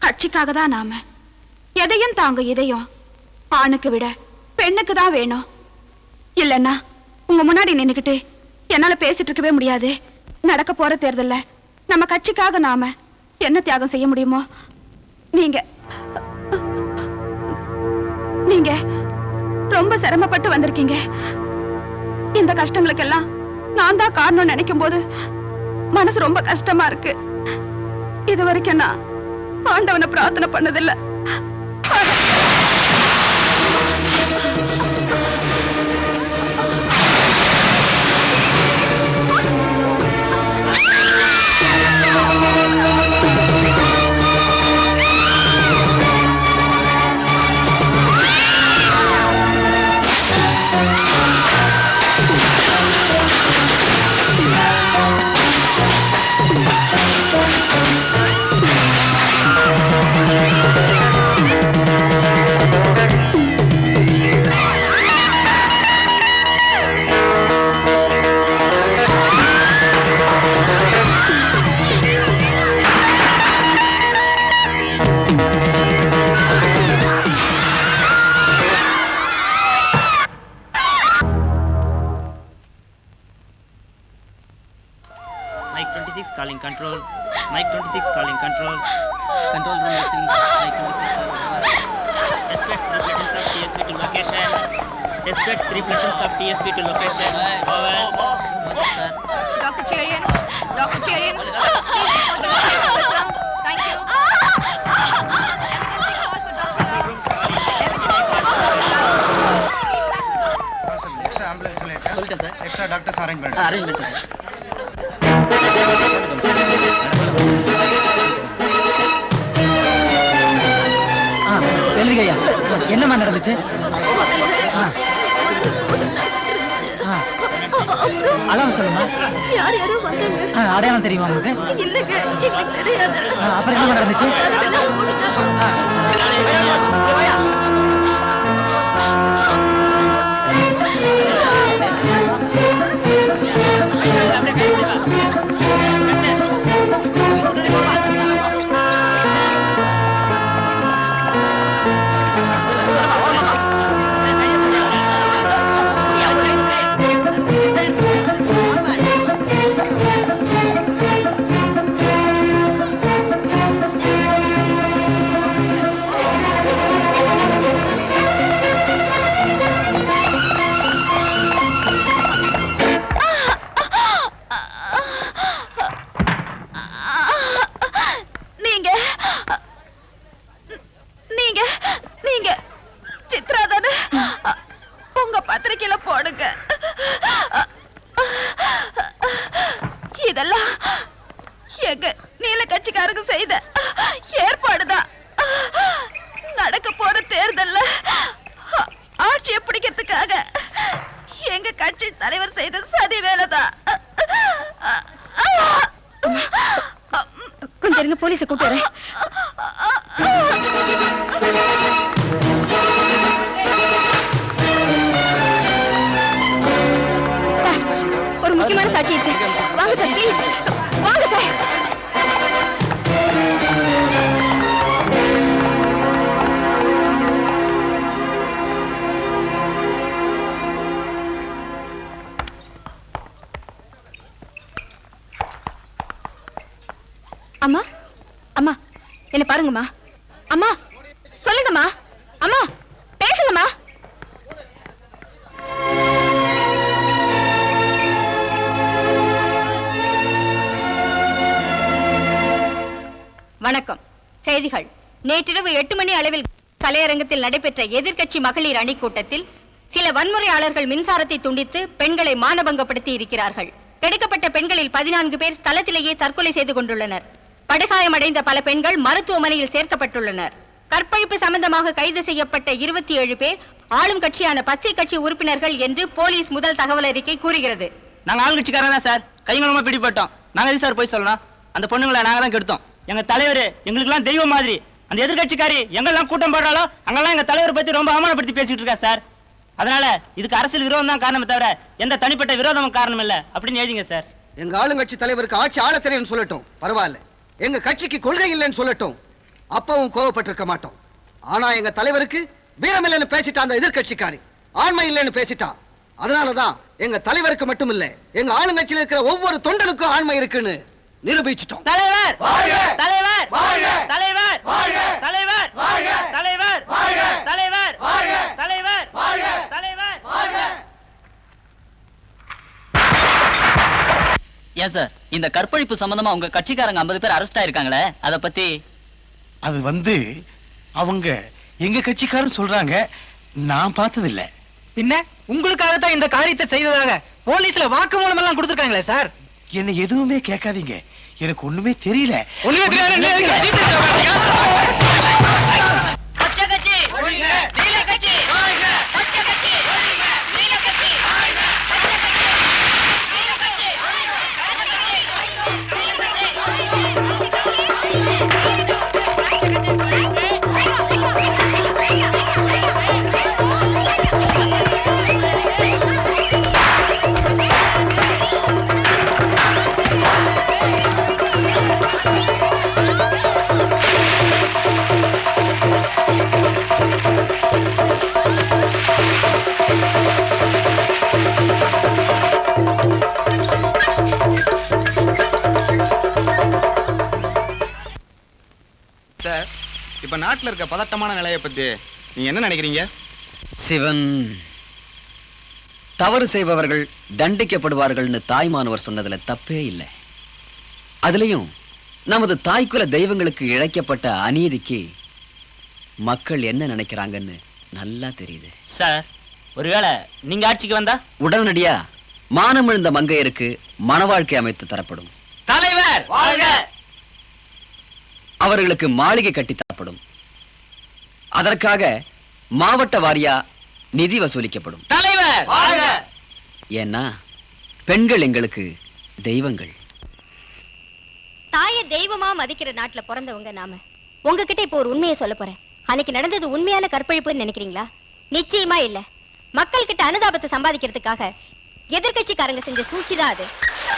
கட்சிக்காக தான் நாம. எதையும் தாங்க இதயம் ஆணுக்கு விட பெண்ணுக்கு தான் வேணும். இல்லன்னா உங்க முன்னாடி நின்னுக்கிட்டு என்னால பேசிட்டு இருக்கவே முடியாது. நடக்க போற தேர்தல்ல நம்ம கட்சிக்காக நாம என்ன தியாகம் செய்ய முடியுமோ நீங்க நீங்க ரொம்ப சிரமப்பட்டு வந்திருக்கீங்க. இந்த கஷ்டங்களுக்கெல்லாம் நான் தான் காரணம் நினைக்கும் போது மனசு ரொம்ப கஷ்டமா இருக்கு. இது வரைக்கும் நான் ஆண்டவனை பிரார்த்தனை பண்ணதில்லை. Mike 26 calling control. Mike 26 calling control. Control room listening. Mike 26. Dispatch 3 platoons of TSP to location. Dispatch 3 platoons of TSP to location. Over. Dr. Cherian, Dr. Cherian, please report to the system. Thank you. Emergency call for Dr. Rao. Emergency call for Dr. Rao. Extra ambulance சொல்லிட்டேன் sir. Extra doctors arrange பண்ணுங்க. Arrange பண்ணிட்டேன் sir. எழுதுகையா என்னமா நடந்துச்சு? அதான் சொல்லுமா. யார் யாரோ வந்தாங்க. அடையாளம் தெரியுமா உங்களுக்கு? இல்லங்க, எங்களுக்கு தெரியாது. அப்புறம் என்ன நடந்துச்சு? இதெல்லாம் எங்க நீல கட்சிக்காரங்க செய்த ஏற்பாடுதான். நடக்க போற தேர்தல்ல ஆட்சியை பிடிக்கிறதுக்காக எங்க கட்சி தலைவர் செய்த சதி வேலைதான். கொஞ்சம் இருங்க, போலீஸை கூப்பிட்டு வரேன். சார், ஒரு முக்கியமான சாட்சி இருக்கு. வாங்க சார், ப்ளீஸ் வாங்க சார். அம்மா, அம்மா என்ன பாருங்கம்மா. அம்மா சொல்லுங்கம்மா. அம்மா பேசுங்கம்மா. வணக்கம். செய்திகள். நேற்றிரவு 8 மணி அளவில் கலையரங்கத்தில் நடைபெற்ற எதிர்க்கட்சி மகளிர் அணி கூட்டத்தில் சில வன்முறையாளர்கள் மின்சாரத்தை துண்டித்து பெண்களை மானபங்கப்படுத்தி இருக்கிறார்கள். கிடைக்கப்பட்ட பெண்களில் 14 பேர் ஸ்தலத்திலேயே தற்கொலை செய்து கொண்டுள்ளனர். படுகாயமடைந்த பல பெண்கள் மருத்துவமனையில் சேர்க்கப்பட்டுள்ளனர். கற்பழிப்பு சம்பந்தமாக கைது செய்யப்பட்ட 27 பேர் ஆளும் கட்சியான பச்சை கட்சி உறுப்பினர்கள் என்று போலீஸ் முதல் தகவல் அறிக்கை கூறுகிறது. நாங்க ஆளுங்கட்சிக்காரங்க தான் சார். கைங்களமா பிடிபட்டோம். நாங்க எது சார் போய் சொல்லணும்? அந்த பொண்ணுங்களை நாங்க தான் கெடுத்தோம். எங்க தலைவர் எங்களுக்கெல்லாம் தெய்வம் மாதிரி. அந்த எதிர்கட்சிக்காரி எங்கெல்லாம் கூட்டம் போடுறாலோ அங்கெல்லாம் எங்க தலைவரை பத்தி ரொம்ப அவமானப்படுத்தி பேசிட்டு இருக்கா சார். அதனால இதுக்கு அரசியல் விரோதம் தான் காரணமே தவிர எந்த தனிப்பட்ட விரோதமும் காரணம் இல்ல அப்படின்னு எழுதிங்க சார். எங்க ஆளுங்கட்சி தலைவருக்கு ஆட்சி ஆள தெரியும்னு சொல்லட்டும், பரவாயில்ல. எங்க கட்சிக்கு கொள்கை இல்லைன்னு சொல்லட்டும், அப்பவும் கோவப்பட்டிருக்க மாட்டோம். ஆனா எங்க தலைவருக்கு வீரம் இல்லைன்னு பேசிட்டா அந்த எதிர்கட்சிக்காரி, ஆண்மை இல்லைன்னு பேசிட்டா. அதனாலதான் எங்க தலைவருக்கு மட்டும் இல்ல, எங்க ஆளுங்கட்சியில் இருக்கிற ஒவ்வொரு தொண்டனுக்கும் ஆண்மை இருக்குன்னு நிரூபிச்சிட்டோம். தலைவர் தலைவர் தலைவர் தலைவர் தலைவர் தலைவர் தலைவர் தலைவர். ஏன் சார் இந்த கற்பழிப்பு சம்பந்தமா உங்க கட்சிக்காரங்க 50 பேர் அரெஸ்ட் ஆயிருக்காங்களே, அத பத்தி? அது அவங்க எங்க கட்சிக்காரன் சொல்றாங்க, நான் பார்த்ததில்ல. பின்ன உங்களுக்காக தான் இந்த காரியத்தை செய்ததாக போலீஸ்ல வாக்குமூலம் எல்லாம் கொடுத்திருக்காங்களே சார். என்ன எதுவுமே கேட்காதீங்க, எனக்கு ஒண்ணுமே தெரியல. சார், இப்ப நாட்டுல இருக்க பதட்டமான நிலையை பத்தி நீங்க என்ன நினைக்கிறீங்க? சிவன், தவறு செய்பவர்கள் தண்டிக்கப்படுவார்கள்னு தாய்மானவர் சொன்னதுல தப்பே இல்லை. அதுலயும் நமது தாய்க்குல தெய்வங்களுக்கு இழைக்கப்பட்ட அநீதிக்கு மக்கள் என்ன நினைக்கிறாங்கன்னு நல்லா தெரியுது சார். ஒருவேளை நீங்க ஆட்சிக்கு வந்தா உடனடியா மானமிழ்ந்த மங்கையருக்கு மணவாழ்க்கை அமைத்து தரப்படும். தலைவர் அவர்களுக்கு மாளிகை கட்டி தரப்படும். அதற்காக மாவட்ட வாரியா நிதி வசூலிக்கப்படும். தலைவர் ஏன்னா பெண்கள் எங்களுக்கு தெய்வங்கள். தாய தெய்வமா மதிக்கிற நாட்டுல பிறந்தவங்க நாம. உங்ககிட்ட இப்போ ஒரு உண்மையை சொல்ல போறேன். அன்னைக்கு நடந்தது உண்மையான கற்பழிப்புன்னு நினைக்கிறீங்களா? நிச்சயமா இல்ல. மக்கள் கிட்ட அனுதாபத்தை சம்பாதிக்கிறதுக்காக எதிர்கட்சிக்காரங்க செஞ்ச சூழ்ச்சிதான் அது.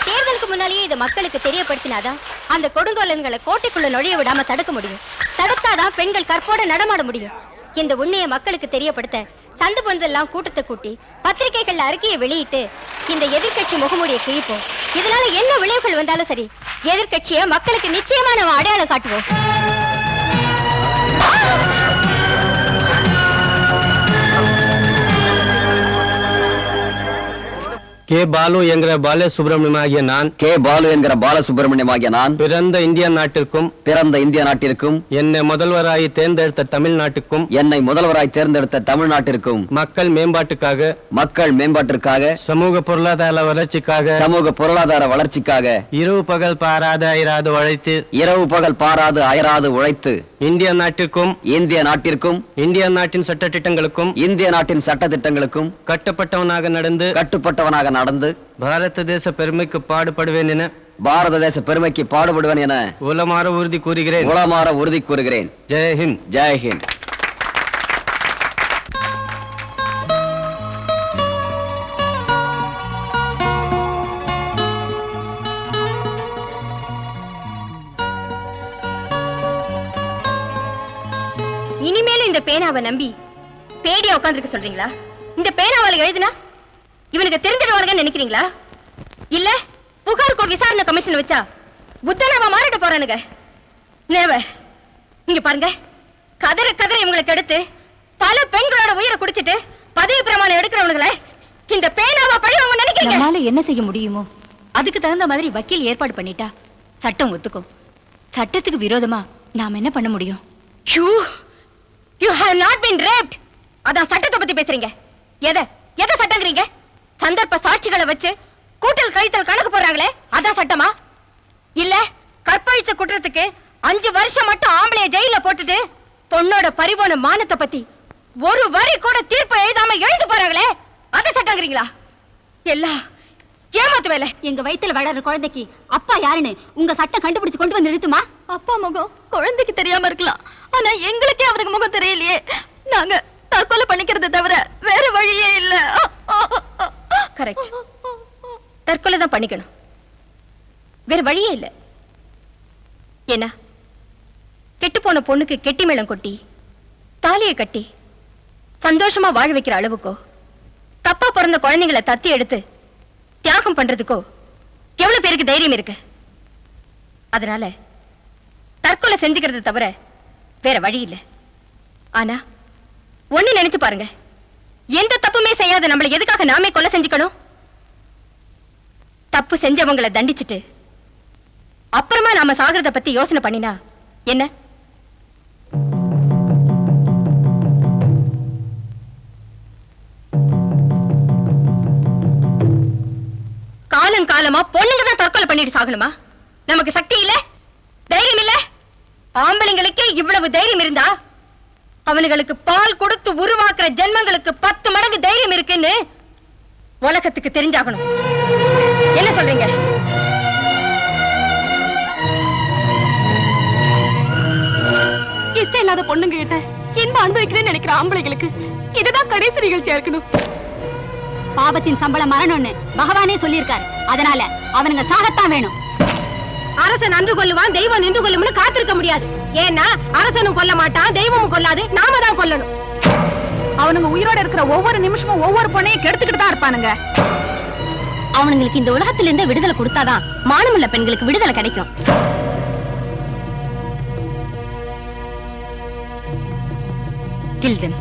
தேர்தலுக்கு முன்னாலேயே இதை மக்களுக்கு தெரியப்படுத்தினாதான் அந்த கொடுங்கோலன்களை கோட்டைக்குள்ள நுழைய விடாம தடுக்க முடியும். தடுத்தாதான் பெண்கள் கற்போட நடமாட முடியும். இந்த உண்மையை மக்களுக்கு தெரியப்படுத்த சந்து பொந்தெல்லாம் கூட்டத்தை கூட்டி பத்திரிகைகள்ல அறிக்கையை வெளியிட்டு இந்த எதிர்கட்சி முகமூடியை கிழிப்போம். இதனால என்ன விளைவுகள் வந்தாலும் சரி, எதிர்கட்சியை மக்களுக்கு நிச்சயமா நம்ம அடையாளம் காட்டுவோம். கே பாலு என்கிற பாலசுப்ரமணியமாகிய நான் பிறந்த இந்திய நாட்டிற்கும் என்னை முதல்வராய் தேர்ந்தெடுத்த தமிழ்நாட்டிற்கும் மக்கள் மேம்பாட்டுக்காக சமூக பொருளாதார வளர்ச்சிக்காக இரவு பகல் பாராது அயராது உழைத்து இந்திய நாட்டின் சட்டத்திட்டங்களுக்கும் கட்டுப்பட்டவனாக நடந்து பாரத தேச பெருமைக்கு பாடுபடுவேன் என உளமாற உறுதி கூறுகிறேன். ஜெய் ஹிந்த். ஜெய் ஹிந்த். இனிமேல் இந்த பேனாவை நம்பி பேடியா உட்கார்ந்துருக்க சொல்றீங்களா? இந்த பேனாவால எழுதுனா இவனுக்கு தெரிஞ்சிடுவாருன்னு நினைக்கிறீங்களா? இல்ல புகாருக்கு ஒரு விசாரணை கமிஷன் வச்சா புத்தனாவா மாறிட போறானுங்க. இங்க பாருங்க, கதற இவங்களுக்கு எடுத்து பல பெண்களோட உயிரை குடிச்சிட்டு பதவி பிரமாணம் எடுக்கிறவனுங்கள இந்த பேனாவா பழி அவங்க நினைக்கிறீங்க? நம்மால என்ன செய்ய முடியுமோ அதுக்கு தகுந்த மாதிரி வக்கீல் ஏற்பாடு பண்ணிட்டா சட்டம் ஒத்துக்கும். சட்டத்துக்கு விரோதமா நாம என்ன பண்ண முடியும்? You have not been raped. அதான் சட்டத்தை பத்தி பேசுறீங்க. எதை சட்டங்கிறீங்க? சந்தர்ப்ப சாட்சிகளை வச்சு கூட்டல் கழித்தல் கணக்கு போடுறாங்களே, அதான் சட்டமா? இல்ல கற்பழிச்ச குற்றத்துக்கு 5 வருஷம் மட்டும் ஆம்பளைய ஜெயில போட்டுட்டு பொண்ணோட பரிவோன மானத்தை பத்தி ஒரு வரி கூட தீர்ப்பு எழுதாம எழுந்து போறாங்களே அத சட்டங்கிறீங்களா? எல்லாம் ஏமாத்து வேலை. எங்க வயித்துல வளர்ற குழந்தைக்கு அப்பா யாருன்னு உங்க சட்டம் கண்டுபிடிச்சு கொண்டு வந்து நிறுத்துமா? அப்பா முகம் குழந்தைக்கு தெரியாம இருக்கலாம், ஆனா எங்களுக்கே அவனுக்கு முகம் தெரியலையே. நாங்க தற்கொலை பண்ணிக்கிறத தவிர வேற வழியே இல்ல. கரெக்ட், தற்கொலை தான் பண்ணிக்கணும், வேற வழியே இல்ல. ஏன்னா கெட்டு போன பொண்ணுக்கு கெட்டி மேளம் கொட்டி தாலியை கட்டி சந்தோஷமா வாழ வைக்கிற அளவுக்கோ, தப்பா பிறந்த குழந்தைங்களை தத்தி எடுத்து தியாகம் பண்றதுக்கோ எவ்வளவு பேருக்கு தைரியம் இருக்கு? அதனால தற்கொலை செஞ்சுக்கிறது தவிர வேற வழி இல்ல. ஆனா ஒண்ணு நினைச்சு பாருங்க, எந்த தப்புமே செய்யாத நம்மளை எதுக்காக நாமே கொலை செஞ்சுக்கணும்? தப்பு செஞ்சவங்களை தண்டிச்சுட்டு அப்புறமா நாம சாகிறத பத்தி யோசனை பண்ணினா என்ன? காலங்காலமா பொண்ணுங்க தான் தற்கொலை பண்ணிட்டு சாகணுமா? நமக்கு சக்தி இல்ல, தைரியம் இல்ல? ஆம்பளைங்களுக்கே இவ்வளவு தைரியம் இருந்தா அவனுங்களுக்கு பால் கொடுத்து உருவாக்குற ஜென்மங்களுக்கு 10 மடங்கு தைரியம் இருக்குன்னு உலகத்துக்கு தெரிஞ்சாகணும். என்ன சொல்றீங்க? இஷ்டம் இல்லாத பொண்ணுங்க கிட்ட இன்பம் அனுபவிக்கிறேன்னு நினைக்கிற ஆம்பளைங்களுக்கு இதுதான் கடைசி நிகழ்ச்சியா இருக்கணும். பாவத்தின் சம்பளம் மரணம்னு பகவானே சொல்லியிருக்காரு. அதனால அவனுங்க சாகத்தான் வேணும். அரசன் அன்று கொல்லுவான், தெய்வம் நின்று கொல்லும்னு காத்திருக்க முடியாது. ஏன்னா அரசனும் கொல்ல மாட்டான், தெய்வமும் கொல்லாது, நாம தான் கொல்லணும். அவனுங்க உயிரோட இருக்கிற ஒவ்வொரு நிமிஷமும் ஒவ்வொரு பொண்ணையும் கெடுத்துக்கிட்டு தான் இருப்பானுங்க. அவனுங்களுக்கு இந்த உலகத்துல இருந்து விடுதலை கொடுத்தாதான் மானமுள்ள பெண்களுக்கு விடுதலை கிடைக்கும். Kill them.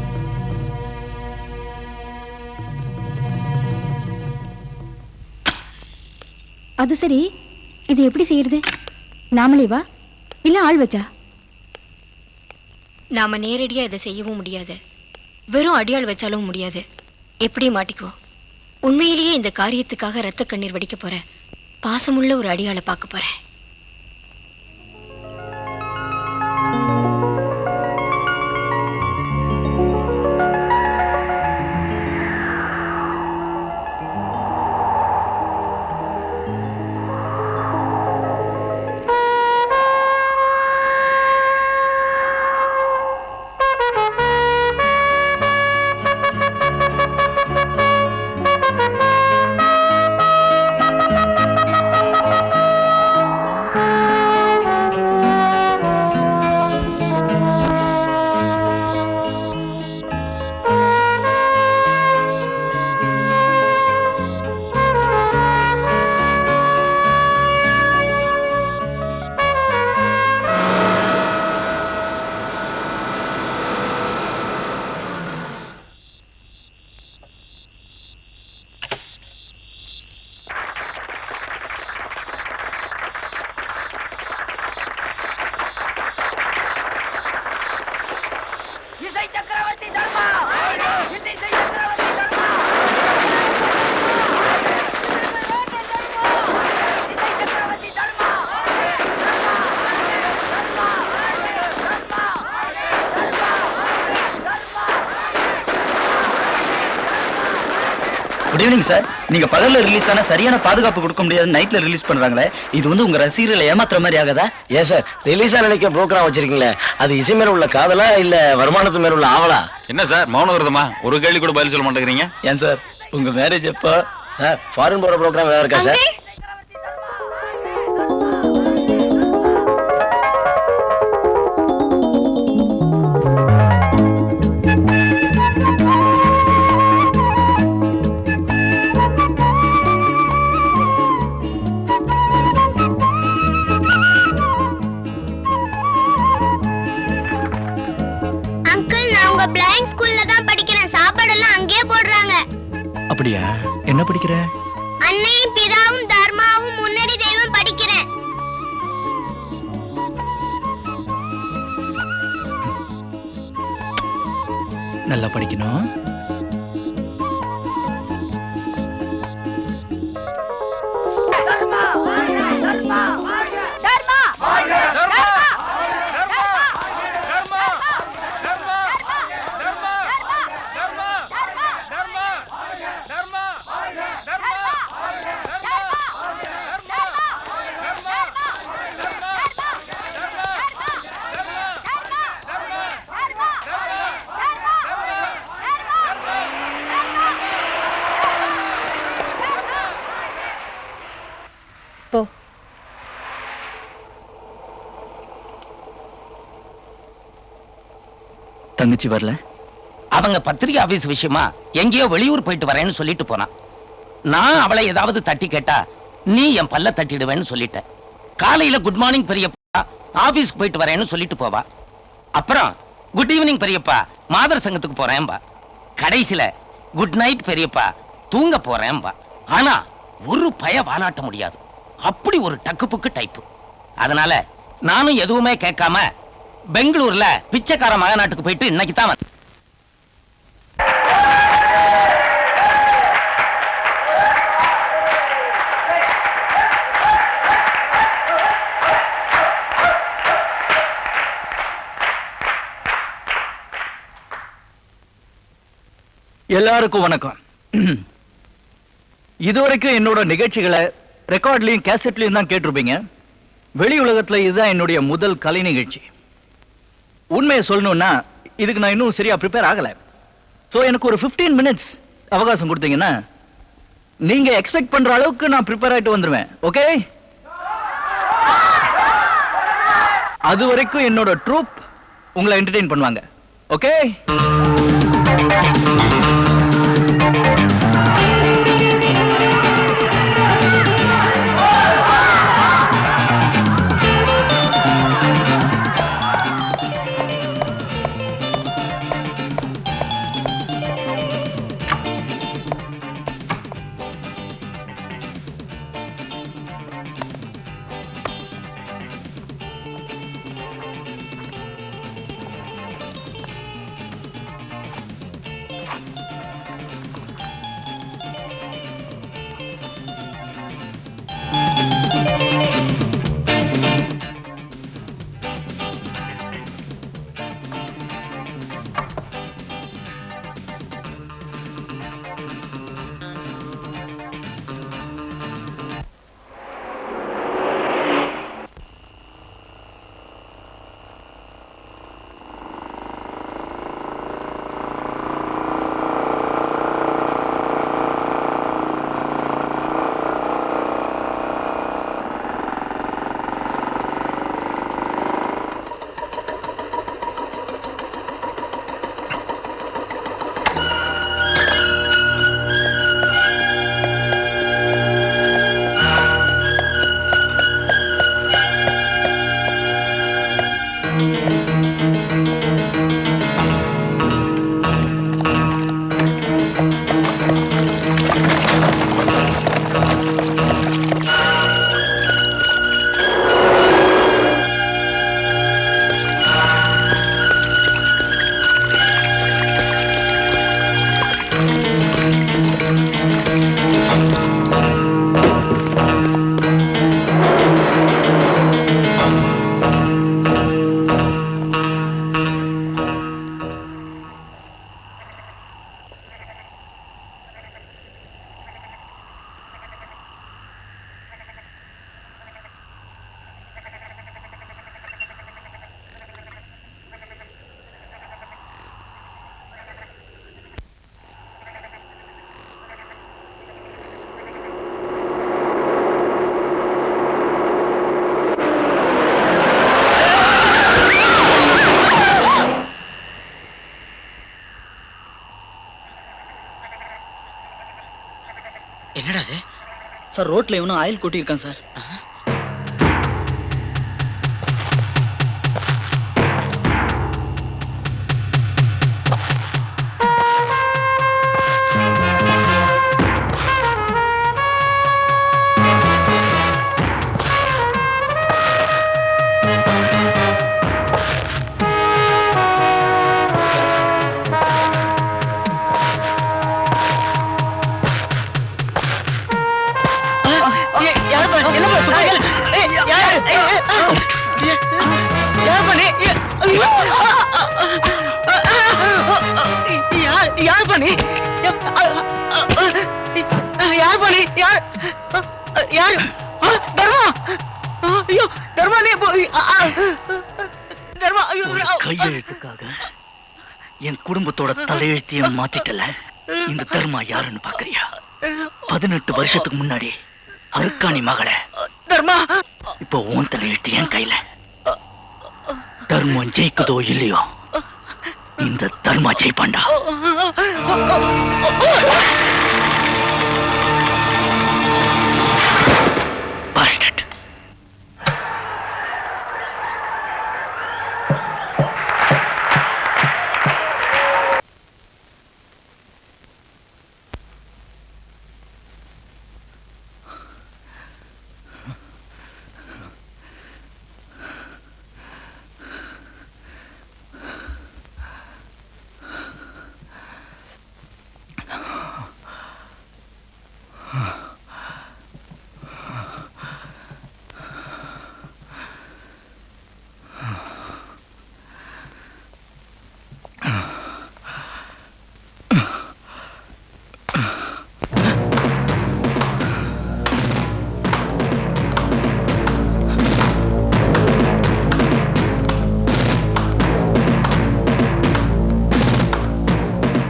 அது சரி, இது எப்படி செய்யறது? நாமளே வா இல்ல ஆள் வச்சா? நாம நேரடியா இதை செய்யவும் முடியாது, வெறும் அடியாள் வச்சாலும் முடியாது. எப்படி மாட்டிக்குவோம்? உண்மையிலேயே இந்த காரியத்துக்காக ரத்த கண்ணீர் வடிக்க போற பாசமுள்ள ஒரு அடியாளை பார்க்க போறேன். Good evening sir. நீங்க பகல்ல ரிலீஸ் ஆனா சரியான பாதுகாப்பு கொடுக்க முடியாது, நைட்ல ரிலீஸ் பண்றாங்களே, இது வந்து உங்க ரசிகர்களை ஏமாத்துற மாதிரி ஆகாதா? ஏன் சார் ரிலீஸா நினைக்க புரோக்கரா வச்சிருக்கீங்களே, அது இசை மேல உள்ள காதலா இல்ல வருமானத்து மேல உள்ள ஆவலா? என்ன சார் மௌன விரதமா? ஒரு கேள்வி கூட பதில் சொல்ல மாட்டேங்கிறீங்க. ஏன் சார் உங்க மேரேஜ் எப்போ? சார் ஃபாரின் போற ப்ரோக்ராம் ஏதாவது இருக்கா சார்? அப்படியா? என்ன படிக்கிற? அன்னையும் பிதாவும் தர்மாவும் முன்னறி தெய்வம் படிக்கிறேன். நல்லா படிக்கணும். தங்கச்சி வரல? அவங்க பத்திரிகை ஆபீஸ் விஷயமா எங்கேயோ வெளியூர் போயிட்டு வரேன்னு சொல்லிட்டு போனான். நான் அவளை ஏதாவது தட்டி கேட்டா நீ என் பல்ல தட்டிடுவேன்னு சொல்லிட்டேன். காலையில குட் மார்னிங் பெரியப்பா, ஆபீஸ்க்கு போயிட்டு வரேன்னு சொல்லிட்டு போவா. அப்புறம் குட் ஈவினிங் பெரியப்பா, மாதர் சங்கத்துக்கு போறேன்பா. கடைசியில குட் நைட் பெரியப்பா, தூங்க போறேன்பா. ஆனா ஒரு பய வாலாட்ட முடியாது. அப்படி ஒரு டக்குப்புக்கு டைப்பு. அதனால நானும் எதுவுமே கேட்காம பெங்களூர்ல பிச்சைக்கார மகநாட்டுக்கு போயிட்டு இன்னைக்கு தான் வந்தேன். எல்லாருக்கும் வணக்கம். இதுவரைக்கும் என்னோட நிகழ்ச்சிகளை ரெக்கார்ட்லயும் கேசட்லயும் தான் கேட்டிருப்பீங்க. வெளி உலகத்துல இதுதான் என்னுடைய முதல் கலை நிகழ்ச்சி. உண்மையை சொல்லணும்னா இதுக்கு நான் இன்னும் சரியா ப்ரிப்பேர் ஆகல. சோ எனக்கு ஒரு 15 மினிட்ஸ் அவகாசம் கொடுத்தீங்கன்னா நீங்க எக்ஸ்பெக்ட் பண்ற அளவுக்கு நான் ப்ரிப்பேர் ஆயிட்டு வந்துருவேன். ஓகே? அது வரைக்கும் என்னோட ட்ரூப் உங்களை என்டர்டெயின் பண்ணுவாங்க. ஓகே? என்னடா அது? சார் ரோட்ல இவனும் ஆயில் கொட்டியிருக்கான் சார். கையெழுத்துக்காக என் குடும்பத்தோட தலையெழுத்தைய மாத்திட்டல. இந்த தர்மா யாருன்னு பாக்குறியா? 18 வருஷத்துக்கு முன்னாடி அருக்காணி மகளை தர்மா. இப்போ உன் தலையெழுத்து என் கையில. தர்மம் ஜெயிக்குதோ இல்லையோ இந்த தர்மா ஜெயிப்பாண்டா. Bastard.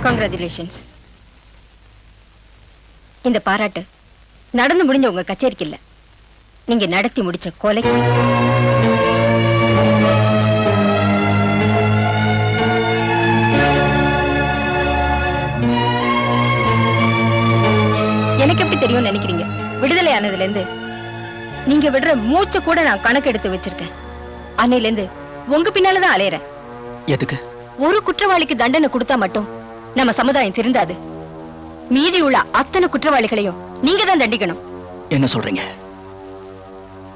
Congratulations. இந்த பாராட்டு நடந்து முடிஞ்ச உங்க கச்சேரிக்கு இல்ல, நீங்க நடத்தி முடிச்ச கொலைக்கு. எனக்கு எப்படி தெரியும் நினைக்கிறீங்க? விடுதலை ஆனதுல இருந்து நீங்க விடுற மூச்சை கூட நான் கணக்கு எடுத்து வச்சிருக்கேன். அன்னையில இருந்து உங்க பின்னாலதான் அலையறேன். எதுக்கு? ஒரு குற்றவாளிக்கு தண்டனை கொடுத்தா மட்டும் நம்ம சமுதாயம் திருந்தாது. மீதி உள்ள அத்தனை குற்றவாளிகளையும் நீங்க தான் தண்டிக்கணும். என்ன சொல்றீங்க?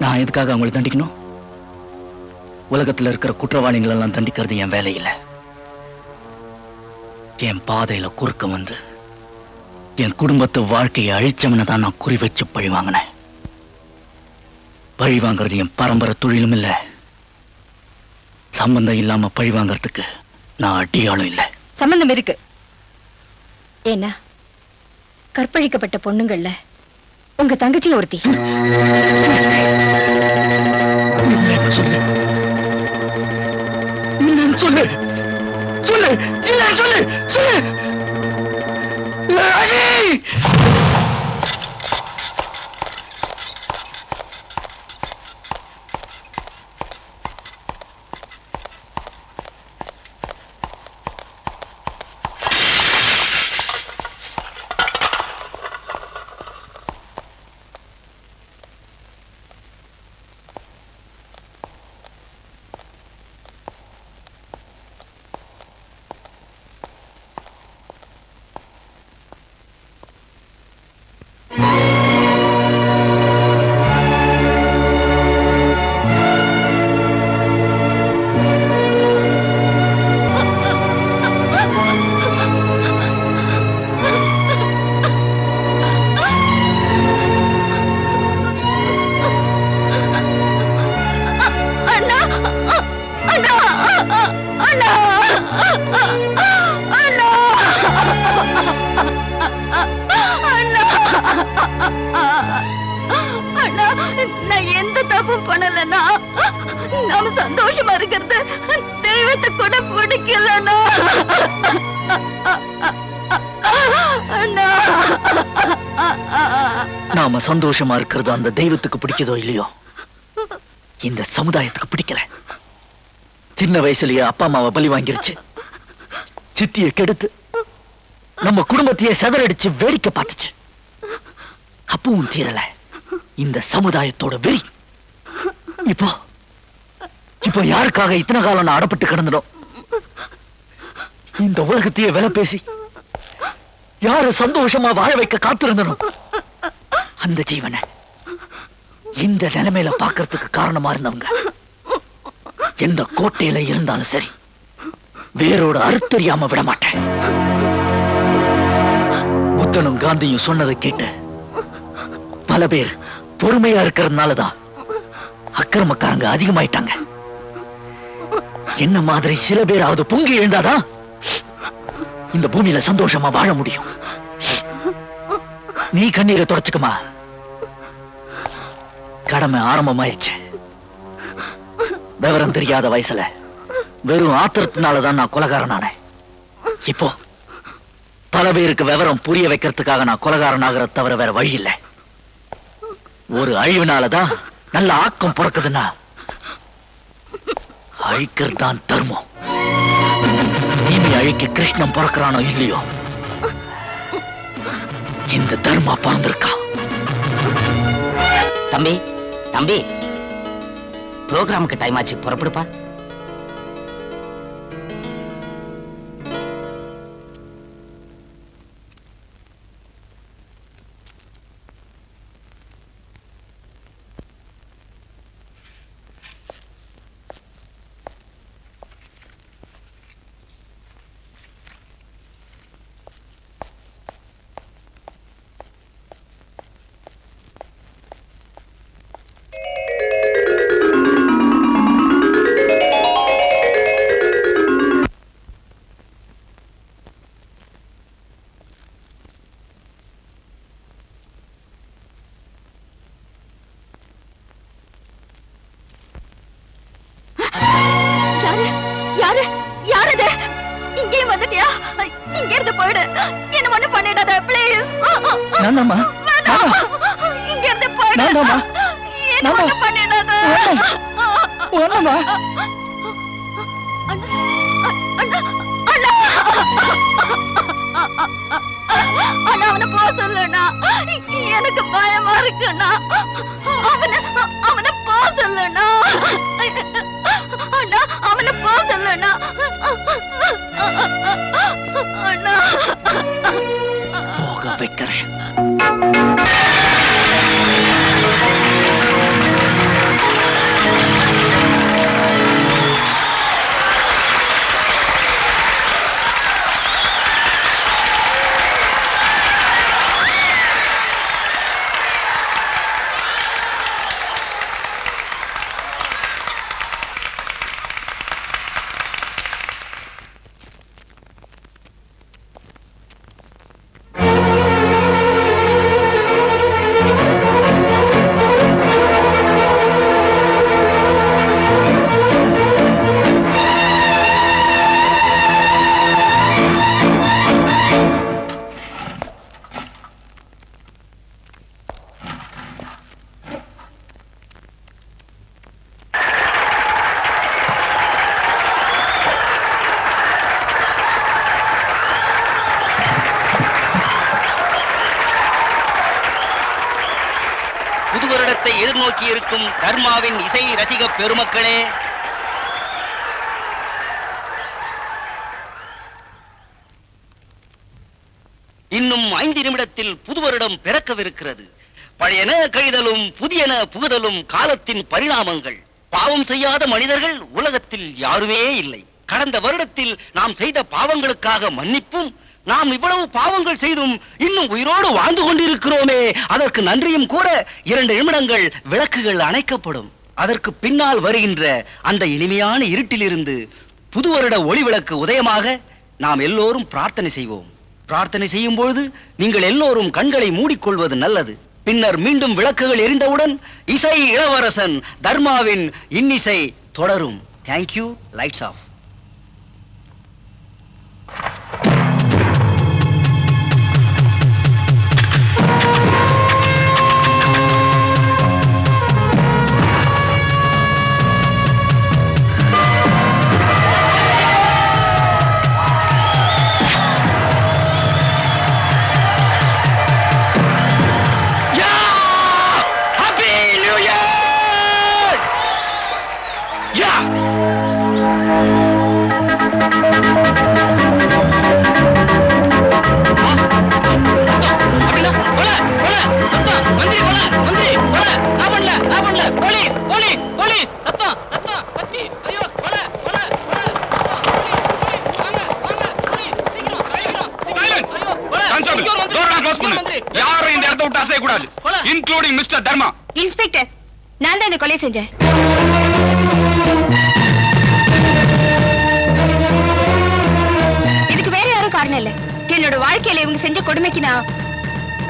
நான் எதுக்காக அவங்களை தண்டிக்கணும்? உலகத்துல இருக்கிற குற்றவாளிகள் எல்லாம் தண்டிக்கிறது என் வேலை இல்ல. என் பாதையில குறுக்க வந்து என் குடும்பத்து வாழ்க்கையை அழிச்சவனை தான் நான் குறி வச்சு பழி வாங்கினேன். பழி வாங்குறது என் பரம்பரை தொழிலும் இல்ல. சம்பந்தம் இல்லாம பழி வாங்கறதுக்கு நான் அடியாளும் இல்ல. சம்பந்தம் இருக்கு. ஏன்னா கற்பழிக்கப்பட்ட பொண்ணுங்கள்ல உங்க தங்கச்சி ஒருத்தி. சொல்லு சொல்லு சொல்லு சொல்லு சொல்லு. நான் எந்த தப்பும் பண்ணலனா, நாம சந்தோஷமா இருக்கிறது தெய்வத்தை கூட பிடிக்கலனா. நாம சந்தோஷமா இருக்கிறது அந்த தெய்வத்துக்கு பிடிக்குதோ இல்லையோ, இந்த சமுதாயத்துக்கு பிடிக்கல. சின்ன வயசுலயே அப்பா அம்மாவை பலி வாங்கிருச்சு, சித்தியை கெடுத்து நம்ம குடும்பத்தையே சதறடிச்சு வேடிக்கை பார்த்துச்சு. அப்பவும் தீரல இந்த சமுதாயத்தோட வெறி. இப்போ இப்போ யாருக்காக இத்தனை காலம் நான் அடப்பட்டு கிடந்தனும்? இந்த உலகத்தையே விலை பேசி யாரு சந்தோஷமா வாழ வைக்க காத்திருந்தனும்? அந்த ஜீவனை இந்த நிலைமையில பாக்குறதுக்கு காரணமா இருந்தவங்க எந்த கோட்டையில இருந்தாலும் சரி, வேரோட அறுத்தறியாம விட மாட்டேன். புத்தனும் காந்தியும் சொன்னதை கேட்டு பல பேர் பொறுமையா இருக்கிறதுனாலதான் அக்கிரமக்காரங்க அதிகமாயிட்டாங்க. என்ன மாதிரி சில பேராவது பொங்கி எழுந்தாதான் இந்த பூமியில சந்தோஷமா வாழ முடியும். நீ கண்ணீரை தொடச்சுக்குமா, கடமை ஆரம்பமாயிருச்சு. விவரம் தெரியாத வயசுல வெறும் ஆத்திரத்தினாலதான் நான் கொலைகாரனானேன். இப்போ பல பேருக்கு விவரம் புரிய வைக்கிறதுக்காக நான் கொலைகாரன் ஆகிறத தவிர வேற வழி இல்லை. ஒரு அழிவுனாலதான் நல்ல ஆக்கம் பிறக்குதுன்னா அழிக்கிறது தான் தர்மம். நீமி அழிக்க கிருஷ்ணன் பிறக்கிறானோ இல்லையோ, இந்த தர்மா பிறந்திருக்கான். தம்பி தம்பி, ப்ரோக்ராமுக்கு டைம் ஆச்சு, புறப்படுப்பா. யாரு யாரு அது? இங்கே வந்துட்டியா? இங்க இருந்து போயிடு. என்ன ஒண்ணு பண்ணிடாத ப்ளீஸ். நானாமா? இங்க இருந்து போயிடு. நானாமா? என்ன ஒண்ணு பண்ணிடாத. ஒண்ணுமா? அண்ணா அண்ணா, அவனை போக சொல்லுண்ணா. எனக்கு பயமா இருக்குண்ணா. அவனை போக சொல்லுண்ணா. அண்ணா, அவனை போக சொல்லுண்ணா. அண்ணா, போக வைக்கிறேன். எதிர்நோக்கி இருக்கும் தர்மாவின் இசை ரசிக பெருமக்களே, இன்னும் 5 நிமிடத்தில் புது வருடம் பிறக்கவிருக்கிறது. பழையன கழிதலும் புதியன புகுதலும் காலத்தின் பரிணாமங்கள். பாவம் செய்யாத மனிதர்கள் உலகத்தில் யாருமே இல்லை. கடந்த வருடத்தில் நாம் செய்த பாவங்களுக்காக மன்னிப்பும், நாம் இவ்வளவு பாவங்கள் செய்தும் இன்னும் உயிரோடு வாழ்ந்து கொண்டிருக்கிறோமே, அதற்கு நன்றியும் கூற 2 நிமிடங்கள் விளக்குகள் அணைக்கப்படும். அதற்கு பின்னால் வருகின்ற அந்த இனிமையான இருட்டிலிருந்து புது வருட ஒளி விளக்கு உதயமாக நாம் எல்லோரும் பிரார்த்தனை செய்வோம். பிரார்த்தனை செய்யும் பொழுது நீங்கள் எல்லோரும் கண்களை மூடிக்கொள்வது நல்லது. பின்னர் மீண்டும் விளக்குகள் எரிந்தவுடன் இசை இளவரசன் தர்மாவின் இன்னிசை தொடரும். Thank you. Lights off. Including mister Dharma. Inspector, நான் தான் இந்த கொலை செஞ்சேன். இதுக்கு வேற யாரும் காரணம் இல்ல. என்னோட வாழ்க்கையில இவங்க செஞ்ச கொடுமைக்கு நான்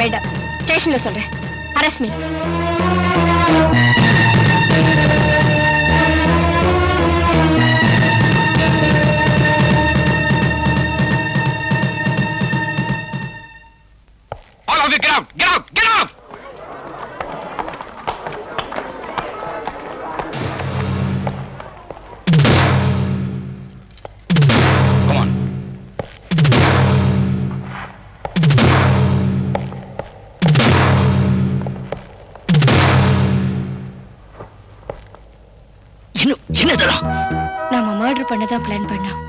வேண்டாம், ஸ்டேஷன்ல சொல்றேன். Arrest me. All of you get out! Get out! Get out! Come on. என்னதெல்லாம்? நாம மர்டர் பண்ணதான் பிளான் பண்ணோம்.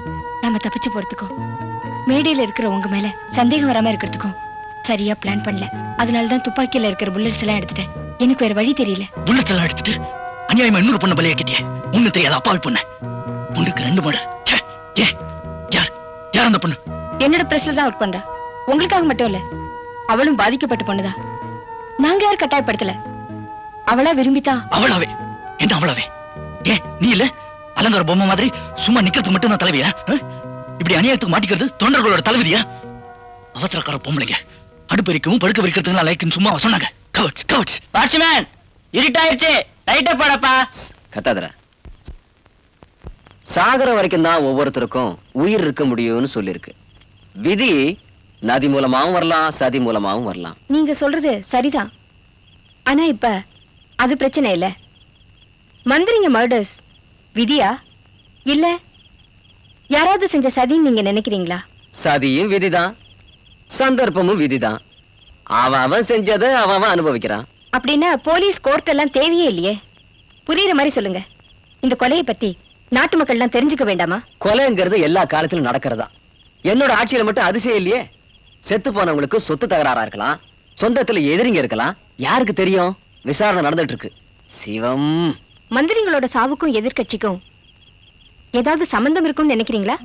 நாம தப்பிச்சு போறதுக்கும் மேடையில இருக்கிற உங்க மேல சந்தேகம் வராம இருக்கிறதுக்கும் சரியா பிளான் பண்ணல. அதனாலதான் துப்பாக்கியில இருக்கிற புல்லட்ஸ் எல்லாம் எடுத்துட்டேன். எனக்கு வேற வழி தெரியல. புல்லட்ஸ் எல்லாம் எடுத்துட்டு அநியாயமா இன்னொரு பொண்ணு பலியாக்கிட்டியே. ஒண்ணு தெரியாத அப்பாவி பொண்ணு. பொண்ணுக்கு 2 மர்டர். ஏ யார் யார் அந்த பொண்ணு? என்னோட பிரஸ்ல தான் ஒர்க் பண்றா. உங்களுக்காக மட்டும் இல்ல, அவளும் பாதிக்கப்பட்ட பொண்ணுதான். நாங்க யாரும் கட்டாயப்படுத்தல. அவளா விரும்பித்தான். அவளாவே? என்ன அவளாவே? ஏன் நீ இல்ல அலங்கார பொம்மை மாதிரி சும்மா நிக்கிறதுக்கு மட்டும் தான் தலைவியா? இப்படி அநியாயத்துக்கு மாட்டிக்கிறது தொண்டர்களோட தலைவிதியா? அவசரக்கார பொம்பளைங்க அடுப்பெரிக்கவும் படுக்க வைக்கிறதுக்கு லைக்குன்னு சும்மா சொன்னாங்க. கவட்ஸ் கவட்ஸ். வாட்ச்மேன், இருட்டாயிருச்சு, லைட்ட போடப்பா. கத்தாதரா. சாகர வரைக்கும் தான் ஒவ்வொருத்தருக்கும் உயிர் இருக்க முடியும்னு சொல்லிருக்கு. விதி நதி மூலமாவும் வரலாம், சதி மூலமாவும் வரலாம். நீங்க சொல்றது சரிதான். ஆனா இப்ப அது பிரச்சனை இல்ல. மந்திரிங்க மர்டர்ஸ் விதியா இல்ல யாராவது செஞ்ச சதின்னு நீங்க நினைக்கிறீங்களா? சதியும் விதிதான், சந்தர்ப்பமும் விதிதான். அவன் செஞ்சதை அவன் அனுபவிக்கிறான். அப்படின்னா போலீஸ் கோர்ட் எல்லாம் தேவையே இல்லையே. புரியுற மாதிரி சொல்லுங்க. இந்த கொலையை பத்தி நாட்டு மக்கள் எல்லாம் தெரிஞ்சுக்க வேண்டாமா? கொலைங்கிறது எல்லா காலத்திலும் நடக்கிறதா. என்னோட ஆட்சியில மட்டும் அதிசயம் இல்லையே. செத்து போனவங்களுக்கு சொத்து தகராறா இருக்கலாம், சொந்தத்துல எதிரிங்க இருக்கலாம், யாருக்கு தெரியும்? விசாரணை நடந்துட்டு இருக்கு. சிவம், மந்திரிங்களோட சாவுக்கும் எதிர்க்கட்சிக்கும் ஏதாவது சம்பந்தம் இருக்கும்னு நினைக்கிறீங்களா?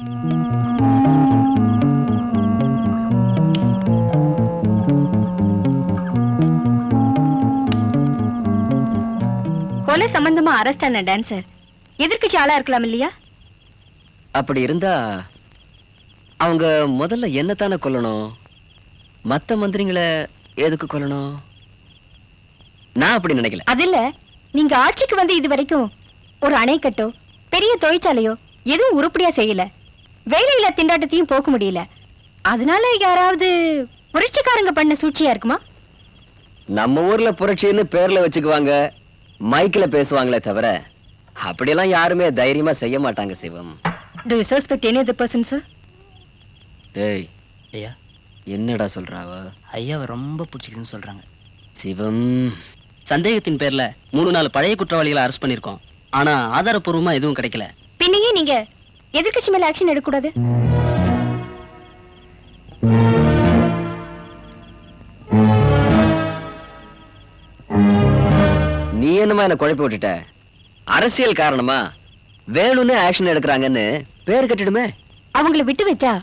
கொலை சம்பந்தமா அரெஸ்ட் ஆன டான்சர் எதிர்க்கட்சி ஆளா இருக்கலாம் இல்லையா? அப்படி இருந்தா அவங்க முதல்ல என்னத்தானே கொல்லணும்? மத்த மந்திரிங்களை எதுக்கு கொல்லணும்? நான் அப்படி நினைக்கல. அது இல்ல, நீங்க ஆட்சிக்கு வந்து இது வரைக்கும் ஒரு அணைக்கட்டோ பெரிய தொழிற்சாலையோ எதுவும் உருப்படியா செய்யல. வேலையில திண்டாட்டத்தையும் போக்க முடியல. அதனால யாராவது புரட்சிக்காரங்க பண்ண சூழ்ச்சியா இருக்குமா? நம்ம ஊர்ல புரட்சின்னு பேர்ல வச்சுக்குவாங்க, மைக்ல பேசுவாங்களே தவிர அப்படியெல்லாம் யாருமே தைரியமா செய்ய மாட்டாங்க. சிவம், Do you suspect any other person, sir? டேய் ஐயா, என்னடா சொல்றாவ? ஐயாவை ரொம்ப பிடிச்சிக்குதுன்னு சொல்றாங்க. சிவம், சந்தேகத்தின் பேர்ல 3-4 பழைய குற்றவாளிகளை அரெஸ்ட் பண்ணிருக்கோம். ஆனா ஆதாரப்பூர்வமா எதுவும் கிடைக்கல. பின்னையே நீங்க எதிர்க்கட்சி மேல ஆக்ஷன் எடுக்கக்கூடாது? நீ என்னமா என்ன குழப்பி விட்டுட்ட? அரசியல் காரணமா வேணும்னு ஆக்ஷன் எடுக்கிறாங்கன்னு பேர் கட்டிடுமே. அவங்களை விட்டு வச்சா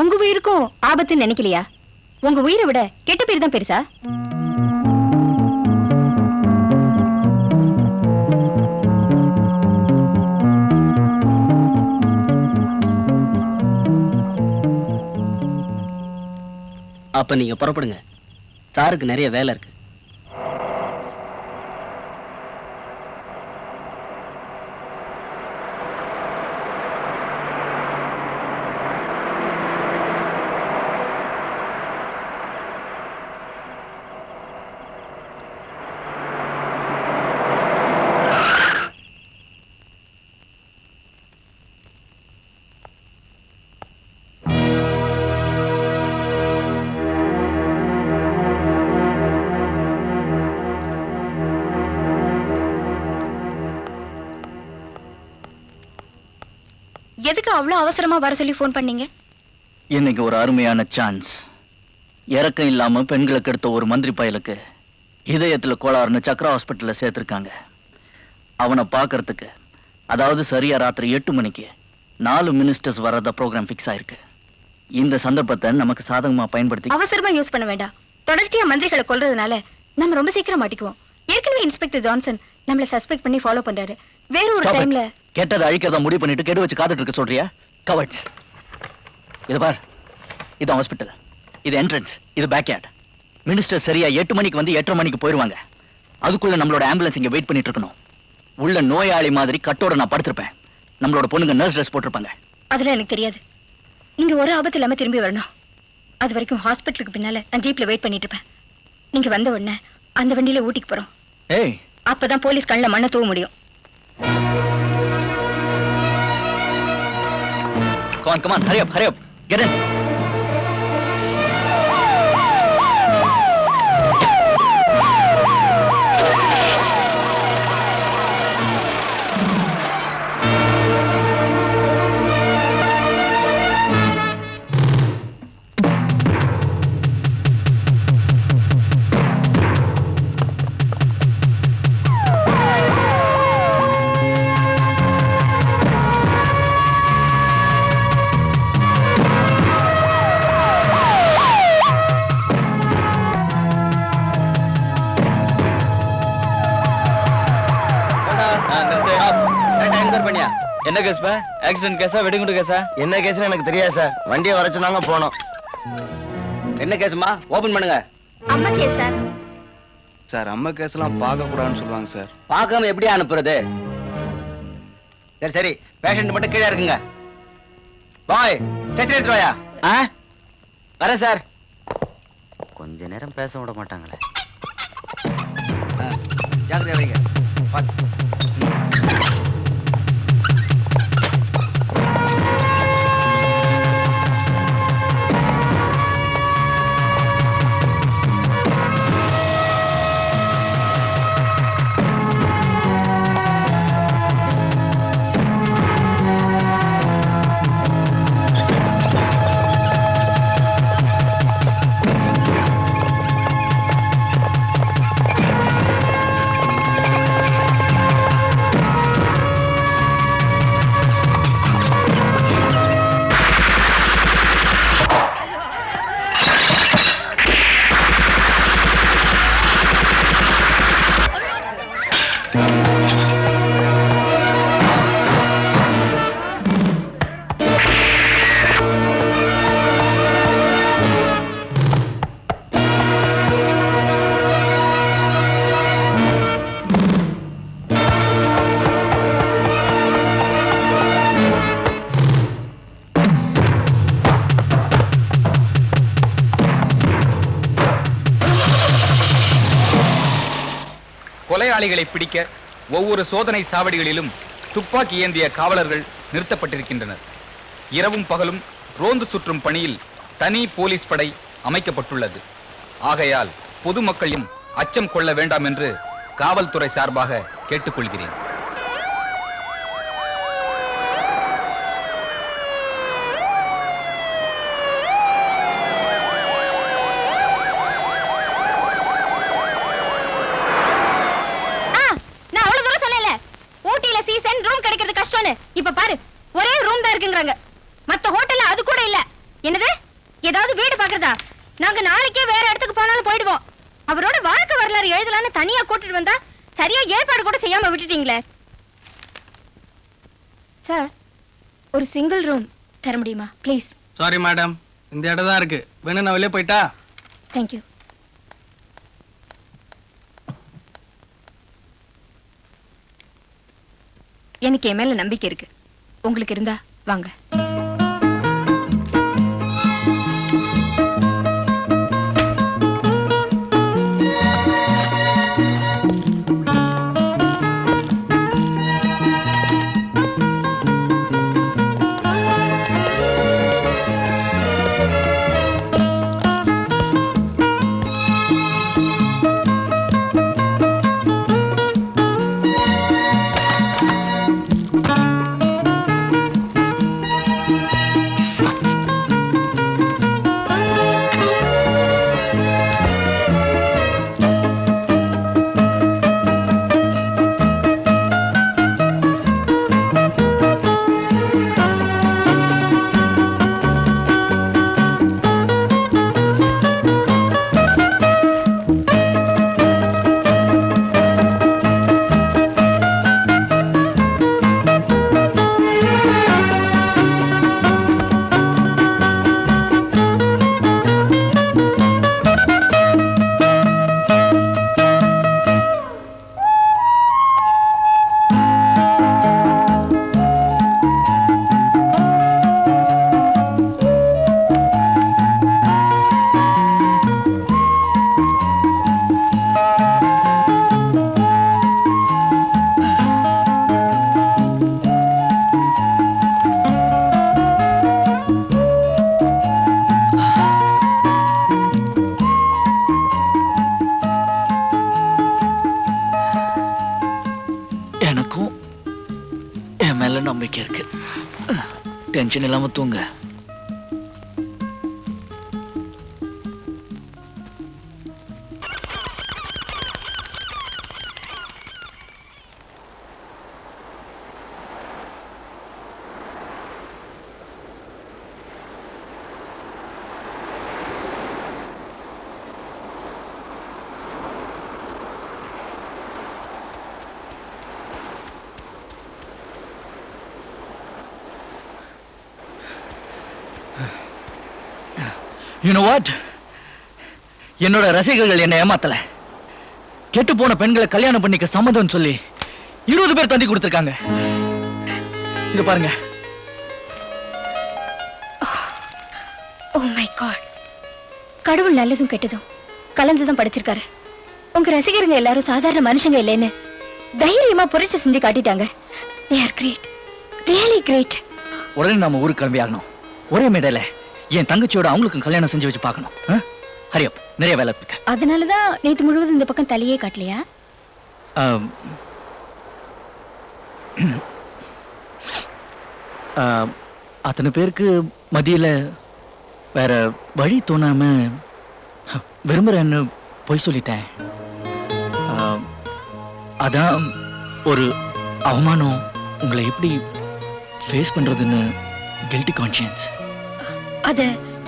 உங்க உயிருக்கும் ஆபத்துன்னு நினைக்கலையா? உங்க உயிரை விட கெட்ட பேர் தான் பெருசா? அப்ப நீங்க புறப்படுங்க. சாருக்கு நிறைய வேலை இருக்கு. எதுக்கு அவ்வளவு அவசரமா வர சொல்லி போன் பண்ணீங்க? இன்னைக்கு ஒரு அருமையான சான்ஸ். இறக்கம் இல்லாம பெண்களுக்கு எடுத்த ஒரு மந்திரி பயலுக்கு இதயத்துல கோளாறுன்னு சக்கரா ஹாஸ்பிட்டல்ல சேர்த்திருக்காங்க. அவனை பாக்குறதுக்கு, அதாவது சரியா ராத்திரி 8 மணிக்கு 4 மினிஸ்டர்ஸ் வர்றத ப்ரோக்ராம் பிக்ஸ் ஆயிருக்கு. இந்த சந்தர்ப்பத்தை நமக்கு சாதகமா பயன்படுத்தி அவசரமா யூஸ் பண்ண வேண்டாம். தொடர்ச்சியா மந்திரிகளை கொல்றதுனால நம்ம ரொம்ப சீக்கிரம் மாட்டிக்குவோம். ஏற்கனவே இன்ஸ்பெக்டர் ஜான்சன் நம்மள சஸ்பெக்ட் பண்ணி ஃபாலோ பண்றாரு. வேற ஒரு டைம்ல கெட்டதை அழிக்கிறத முடிவு பண்ணிட்டு கெடு வச்சு காத்துட்டு இருக்க சொல்றியா? கவர்ட்ஸ், இது பார், இது ஹாஸ்பிட்டல், இது என்ட்ரன்ஸ், இது பேக் யார்ட். மினிஸ்டர் சரியா 8 மணிக்கு வந்து 8:30 மணிக்கு போயிருவாங்க. அதுக்குள்ள நம்மளோட ஆம்புலன்ஸ் இங்க வெயிட் பண்ணிட்டு இருக்கணும். உள்ள நோயாளி மாதிரி கட்டோட நான் படுத்திருப்பேன். நம்மளோட பொண்ணுங்க நர்ஸ் ட்ரெஸ் போட்டிருப்பாங்க. அதெல்லாம் எனக்கு தெரியாது. நீங்க ஒரு ஆபத்து இல்லாம திரும்பி வரணும். அது வரைக்கும் ஹாஸ்பிட்டலுக்கு பின்னால நான் ஜீப்ல வெயிட் பண்ணிட்டு இருப்பேன். நீங்க வந்த உடனே அந்த வண்டியில ஊட்டிக்கு போறோம். ஏய், அப்பதான் போலீஸ் கண்ணுல மண்ணை தூவ முடியும். Come on, hurry up, get in. பண்ணியா என்ன கேஸ் பா? ஆக்சிடென்ட் கேஸா வெடிகுண்டு கேஸா? என்ன கேஸ்னு எனக்கு தெரியாது சார். வண்டியை வர சொன்னாங்க, போனோம். என்ன கேஸ்மா? ஓபன் பண்ணுங்க. அம்மா கேஸ் சார். சார் அம்மா கேஸ் எல்லாம் பார்க்க கூடாதுன்னு சொல்லுவாங்க சார். பார்க்காம எப்படி அனுப்புறது? சரி சரி, பேஷண்ட் மட்டும் கீழே இருக்குங்க. பாய் சட்டி எடுத்து வாயா. வரேன் சார். கொஞ்ச நேரம் பேச விட மாட்டாங்களே. ஜாக்கிரதை வைங்க. கொலையாளிகளை பிடிக்க ஒவ்வொரு சோதனை சாவடிகளிலும் துப்பாக்கி ஏந்திய காவலர்கள் நிறுத்தப்பட்டிருக்கின்றனர். இரவும் பகலும் ரோந்து சுற்றும் பணியில் தனி போலீஸ் படை அமைக்கப்பட்டுள்ளது. ஆகையால் பொதுமக்களும் அச்சம் கொள்ள வேண்டாம் என்று காவல்துறை சார்பாக கேட்டுக்கொள்கிறேன். இப்ப பாரு, ஒரே ரூம் தான் இருக்குங்கறாங்க. மத்த ஹோட்டல்ல அது கூட இல்ல. என்னது? ஏதாவது வீடு பாக்குறதா? நாங்க நாளைக்கே வேற இடத்துக்கு போனாலும் போய்டுவோம். அவரோட வாழ்க்கை வரலாறு எழுதலாம்னு தனியா கூட்டிட்டு வந்தா சரியா ஏற்பாடு கூட செய்யாம விட்டுட்டீங்களே. சார், ஒரு சிங்கிள் ரூம் தர முடியுமா ப்ளீஸ்? சாரி மேடம், இந்த இடம் தான் இருக்கு. வேணும் நான் வெளியே போயிட்டா? தேங்க்யூ. எனக்கு என் மேல நம்பிக்கை இருக்கு. உங்களுக்கு இருந்தா வாங்க. நம்பிக்கை இருக்கு. டென்ஷன் இல்லாம தூங்க. You know what? என்னோட ரசிகர்கள் என்னை ஏமாத்தல. கெட்டு போன பெண்களை கல்யாணம் பண்ணிக்க சம்மதம் சொல்லி 20 பேர் தந்தி கொடுத்திருக்காங்க. இங்க பாருங்க. Oh my God. கடவுள் நல்லதும் கெட்டதும் கலந்துதான் படைச்சிருக்காரு. உங்க ரசிகருங்க எல்லாரும் சாதாரண மனுஷங்க இல்லைன்னு தைரியமா புரட்சி செஞ்சு காட்டிட்டாங்க. They are great. Really great. உடனே நாம ஊருக்கு கிளம்பி ஆகணும். ஒரே மேடையில என் தங்கச்சியோட அவங்களுக்கும் கல்யாணம் செஞ்சு வச்சு பார்க்கணும். ஹரியப், நிறைய வேலை இருக்கு. அதனாலதான் நேத்து முழுவதும் இந்த பக்கம் தலையே காட்டலையா? அத்தனை பேருக்கு மத்தியில வேற வழி தோணாம விரும்புறேன்னு பொய் சொல்லிட்டேன். அதான் ஒரு அவமானம். உங்களை எப்படி ஃபேஸ் பண்றதுன்னு கில்ட்டி கான்ஷியன்ஸ்.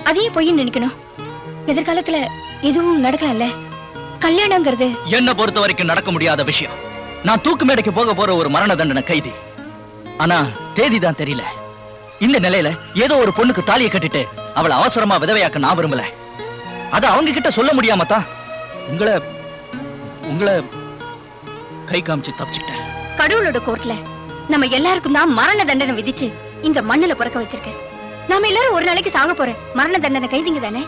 அதையே பொய்ன்னு நினைக்கணும். எதிர்காலத்துல எதுவும் நடக்கலாம்ல. கல்யாணங்கிறது என்ன பொறுத்த வரைக்கும் நடக்க முடியாத விஷயம். நான் தூக்கு மேடைக்கு போக போற ஒரு மரண தண்டனை கைதி. ஆனா தேதி தான் தெரியல. இந்த நிலையில ஏதோ ஒரு பொண்ணுக்கு தாலியை கட்டிட்டு அவளை அவசரமா விதவையாக்க நான் விரும்பல. அத அவங்க கிட்ட சொல்ல முடியாம தான் உங்களை கை காமிச்சு தப்பிச்சுட்டேன். கடவுளோட கோர்ட்ல நம்ம எல்லாருக்கும் தான் மரண தண்டனை விதிச்சு இந்த மண்ணுல பிறக்க வச்சிருக்க. நாம எல்லாரும் ஒரு நாளைக்கு சாக போற மரண தண்டனை கைதிங்க தானே.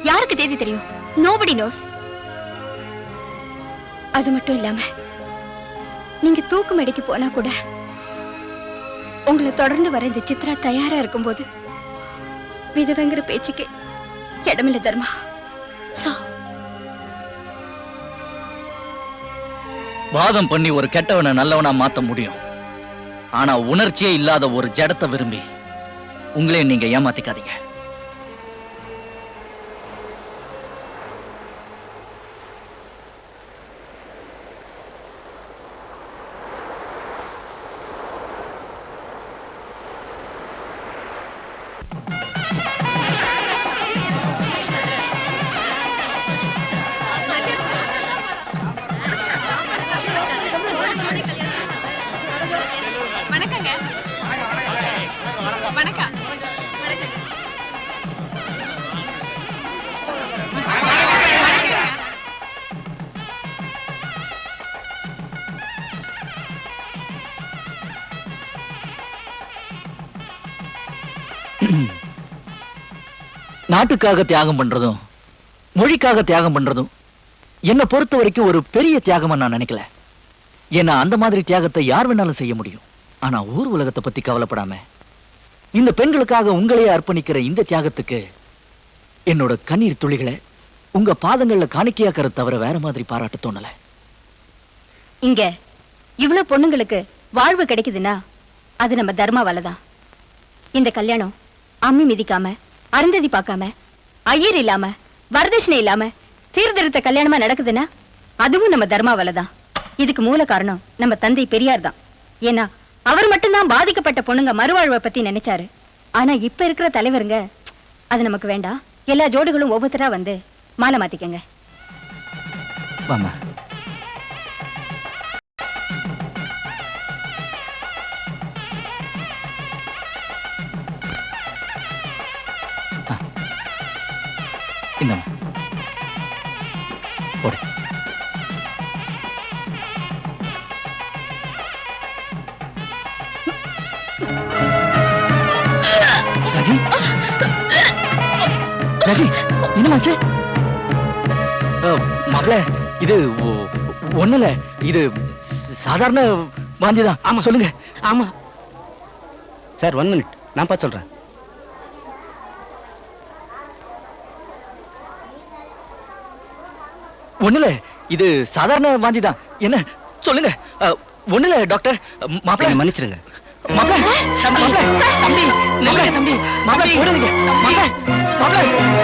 யாருக்கு தேதி தெரியும்? Nobody knows. அது மட்டும் இல்லாம நீங்க தூக்கு மேடைக்கு போனா கூட உங்களை தொடர்ந்து வர இந்த சித்ரா தயாரா இருக்கும்போது விதவைங்கிற பேச்சுக்கு இடமில்ல தர்மா. வாதம் பண்ணி ஒரு கெட்டவனை நல்லவனா மாத்த முடியும். ஆனா உணர்ச்சியே இல்லாத ஒரு ஜடத்தை விரும்பி உங்களே நீங்க ஏமாத்திக்காதீங்க. நாட்டுக்காக தியாகம் பண்றதும் மொழிக்காக தியாகம் பண்றதும் என்ன பொறுத்த வரைக்கும் ஒரு பெரிய தியாகமா நான் நினைக்கல. ஏன்னா அந்த மாதிரி தியாகத்தை யார் வேணாலும் செய்ய முடியும். ஆனா ஊர் உலகத்தை பத்தி கவலைப்படாம இந்த பெண்களுக்காக உங்களையே அர்ப்பணிக்கிற இந்த தியாகத்துக்கு என்னோட கண்ணீர் துளிகளை உங்க பாதங்கள்ல காணிக்கையாக்கிறது தவிர வேற மாதிரி பாராட்ட தோணல. இங்க இவ்வளவு பொண்ணுங்களுக்கு வாழ்வு கிடைக்குதுன்னா அது நம்ம தர்மாவாலதான். இந்த கல்யாணம் அம்மி மிதிக்காம, அருந்ததி பார்க்காம, ஐயர் இல்லாம, வரதட்சணை இல்லாம சீர்திருத்த கல்யாணமா நடக்குதுன்னா அதுவும் நம்ம தர்மாவாலதான். இதுக்கு மூல காரணம் நம்ம தந்தை பெரியார் தான். ஏன்னா அவர் மட்டும்தான் பாதிக்கப்பட்ட பொண்ணுங்க மறுவாழ்வை பத்தி நினைச்சாரு. ஆனா இப்ப இருக்கிற தலைவருங்க அது நமக்கு வேண்டாம். எல்லா ஜோடுகளும் ஒவ்வொருத்தரா வந்து மாலை மாத்திக்கங்க. போடு. ராஜி, ராஜி, என்னமாச்சு? மாப்பிள்ள, இது ஒண்ணுல, இது சாதாரண வாந்திதான். ஆமா சொல்லுங்க. ஆமா சார், 1 மினிட், நான் பார்த்து சொல்றேன். ஒண்ணுல, இது சாதாரண வாந்திதான். என்ன சொல்லுங்க. ஒண்ணுல டாக்டர். மாப்பிள்ள மன்னிச்சிருங்க. மாப்பிள்ள, தம்பி, தம்பி, தம்பி, மாப்பிள்ள போடாதீங்க. மாப்பிள்ள,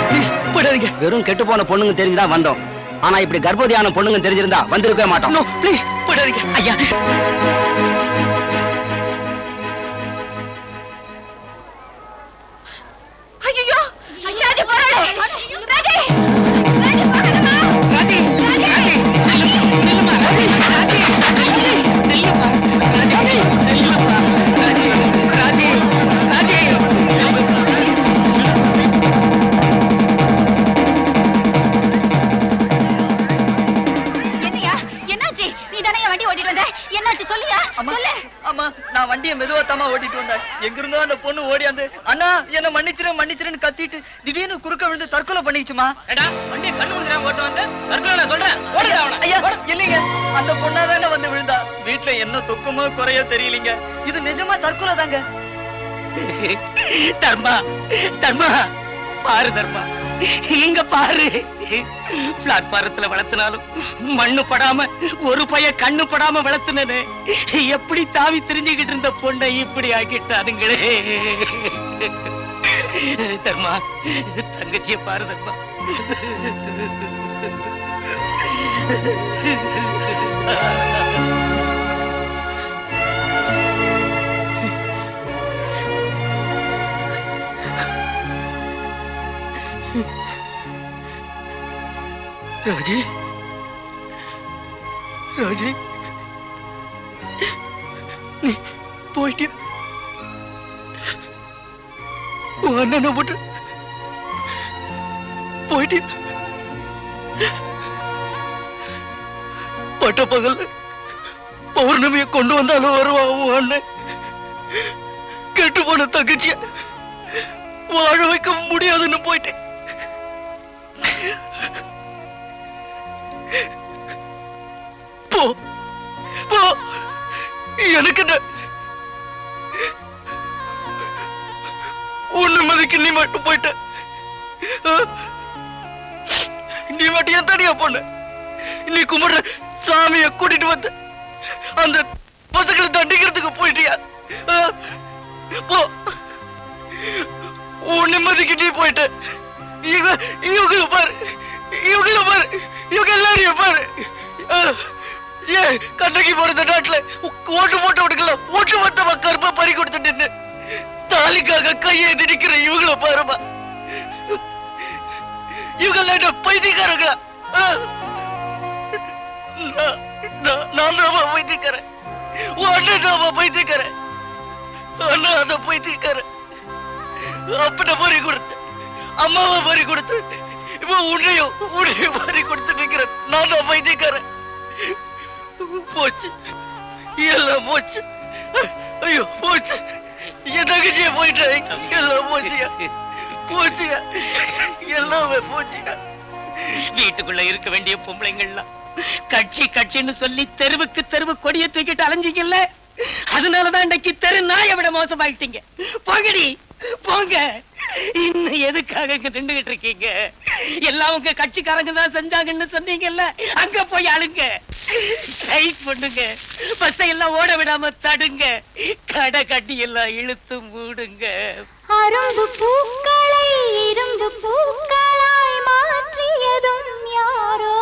ப்ளீஸ் போடாதீங்க. வெறும் கெட்டு போன பொண்ணுங்க தெரிஞ்சுதான் வந்தோம். ஆனா இப்படி கர்ப்பவதியான பொண்ணுங்க தெரிஞ்சிருந்தா வந்திருக்கவே மாட்டோம். நோ, ப்ளீஸ் போடாதீங்க. ஐயா, ஐயோ, ராஜி போறாளே. ராஜி, ராஜி போறாதம்மா. ராஜி, ராஜி, நில்லுமா. ராஜி, ராஜி, நில்லுமா. ராஜி, நில்லுமா. ராஜி, ராஜி, ராஜி. கூட்டிட்டு வந்தா எங்க இருந்தோ அந்த பொண்ணு ஓடியாந்து அண்ணா என்ன மன்னிச்சிருன்னு கத்திட்டு திடீர்னு குறுக்க விழுந்து தற்கொலை பண்ணிச்சுமா. வண்டி கண்ணு முடிஞ்சாம ஓட்டு வந்து தற்கொலை நான் சொல்றேன். ஐயா இல்லைங்க, அந்த பொண்ணாதானே வந்து விழுந்தா. வீட்டுல என்ன துக்கமோ குறையோ தெரியலீங்க. இது நிஜமா தற்கொலை தாங்க. தர்மா தர்மா பாரு தர்மா, இங்க பாரு. பிளாட்பாரத்துல வளர்த்தினாலும் மண்ணு படாம ஒரு பைய கண்ணு படாம வளர்த்துனே எப்படி தாவி தெரிஞ்சுக்கிட்டு இருந்த பொண்ணை இப்படி ஆக்கிட்டானுங்களே. தர்மா தங்கச்சிய பாரு தர்மா. ராஜி ராஜி நீ போயிட்டியா? உன் அண்ணனை போட்டு போயிட்டியா? பட்ட பகல் பௌர்ணமிய கொண்டு வந்தாலும் வருவான் உன் அண்ணன். கெட்டு போன தங்கச்சிய வாழ வைக்க முடியாதுன்னு போயிட்டேன். போ போ, எனக்கு உன்னை மதிக்கு நீ மட்டும் போயிட்ட. நீ மட்டும் ஏன் தனியா போன? நீ கும்பிடுற சாமிய கூட்டிட்டு வந்து அந்த பசங்களை தண்டிக்கிறதுக்கு போயிட்டியா? போ, உன் நிம்மதிக்கு நீ போயிட்ட. இவங்களை பாரு, இவங்களை பாரு, இவங்க எல்லாரையும் பாரு. கண்ணகி போற நாட்டுல ஓட்டு போட்டு விடுக்கல, ஓட்டு மொத்தமா கருப்பா பறி கொடுத்துட்டு தாலிக்காக கையை திணிக்கிற இவங்கள பாருமா. இவங்க பைத்தியக்காரங்களா? நான் தான் பைத்தியக்காரன், அண்ணன் தான் பைத்தியக்காரன். அண்ணா அதை பைத்தியக்காரன். அப்பட பறி கொடுத்து, அம்மாவை பறி கொடுத்து, இப்ப உன்னையும் பறி கொடுத்து நிக்கிறேன். நான் தான் பைத்தியக்காரன். போச்சு, எல்லாம் போச்சு. ஐயோ போச்சு, என் தங்கச்சிய போயிட்டேன். எல்லாம் போச்சியா, போச்சியா, எல்லாமே போச்சியா. வீட்டுக்குள்ள இருக்க வேண்டிய பொம்பளைங்கள்லாம் கட்சி கட்சின்னு சொல்லி தெருவுக்கு தெருவு கொடிய தூக்கிட்டு அலைஞ்சிக்கல. அதனாலதான் இன்னைக்கு தெரு நாயை விட மோசமாயிட்டீங்க. போங்கடி போங்க. இன்னும் எதுக்காக இங்க நின்றுகிட்டு இருக்கீங்க? எல்லாம் உங்க கட்சிக்காரங்க தான் செஞ்சாங்கன்னு சொன்னீங்கல்ல, அங்க போய் அழுங்க, ஸ்ட்ரைக் பண்ணுங்க, பஸ்ஸை எல்லாம் ஓட விடாம தடுங்க, கடை கட்டி எல்லாம் இழுத்து மூடுங்க. அரும்பு பூக்களை இரும்பு பூக்களாய் மாற்றியதும் யாரோ,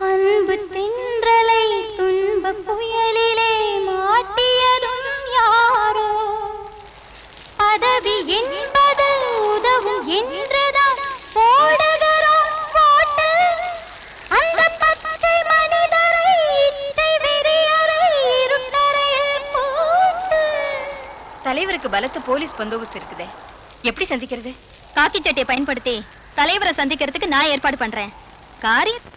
அன்பு தின்றலை துன்ப புயலிலே மாட்டியதும் யாரோ, பதவி என்பது உதவும் என்றுதான் போடுகிறோம் போட்டு, அந்த பச்சை மனிதரை இச்சை வெறியரை இருட்டறையில் போட்டு. தலைவருக்கு பலத்த போலீஸ் பந்தோபஸ்து இருக்குதே, எப்படி சந்திக்கிறது? காக்கி சட்டையை பயன்படுத்தி தலைவரை சந்திக்கிறதுக்கு நான் ஏற்பாடு பண்றேன். காரியம்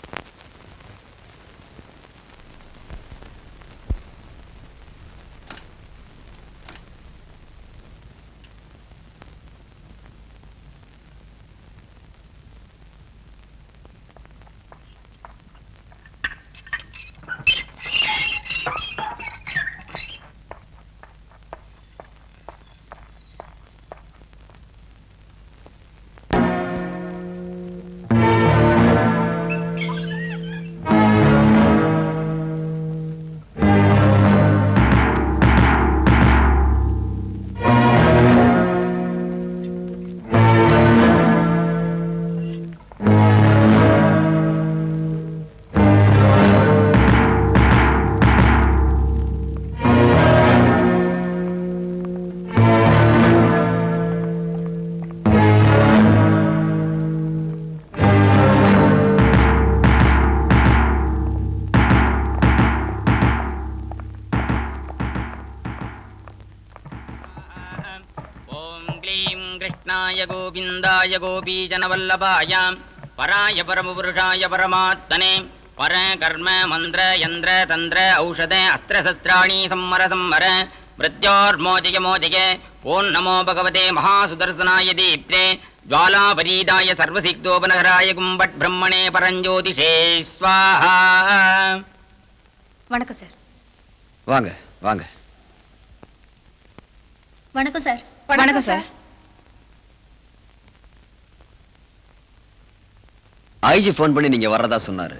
कृष्णाय गोविन्दाय गोपीजनवल्लभाय पराय परमपुरुषाय परमात्मने पर कर्म मन्त्र यन्त्र तन्त्र औषध अस्त्र शस्त्राणि सम्मर सम्मर மிருத்யோர்மோஜய மோஜய ஓம் நமோ பகவதே மகாசுதர்சனாய தீப்தே ஜ்வாலாபரீதாய சர்வசிக்தோபனகராய கும்பட் பிரம்மணே பரஞ்சோதிஷே ஸ்வாஹா. வணக்கம் சார். வாங்க வாங்க. வணக்கம் சார். வணக்கம் சார். ஐஜி ஃபோன் பண்ணி நீங்க வர்றதா சொன்னாரு.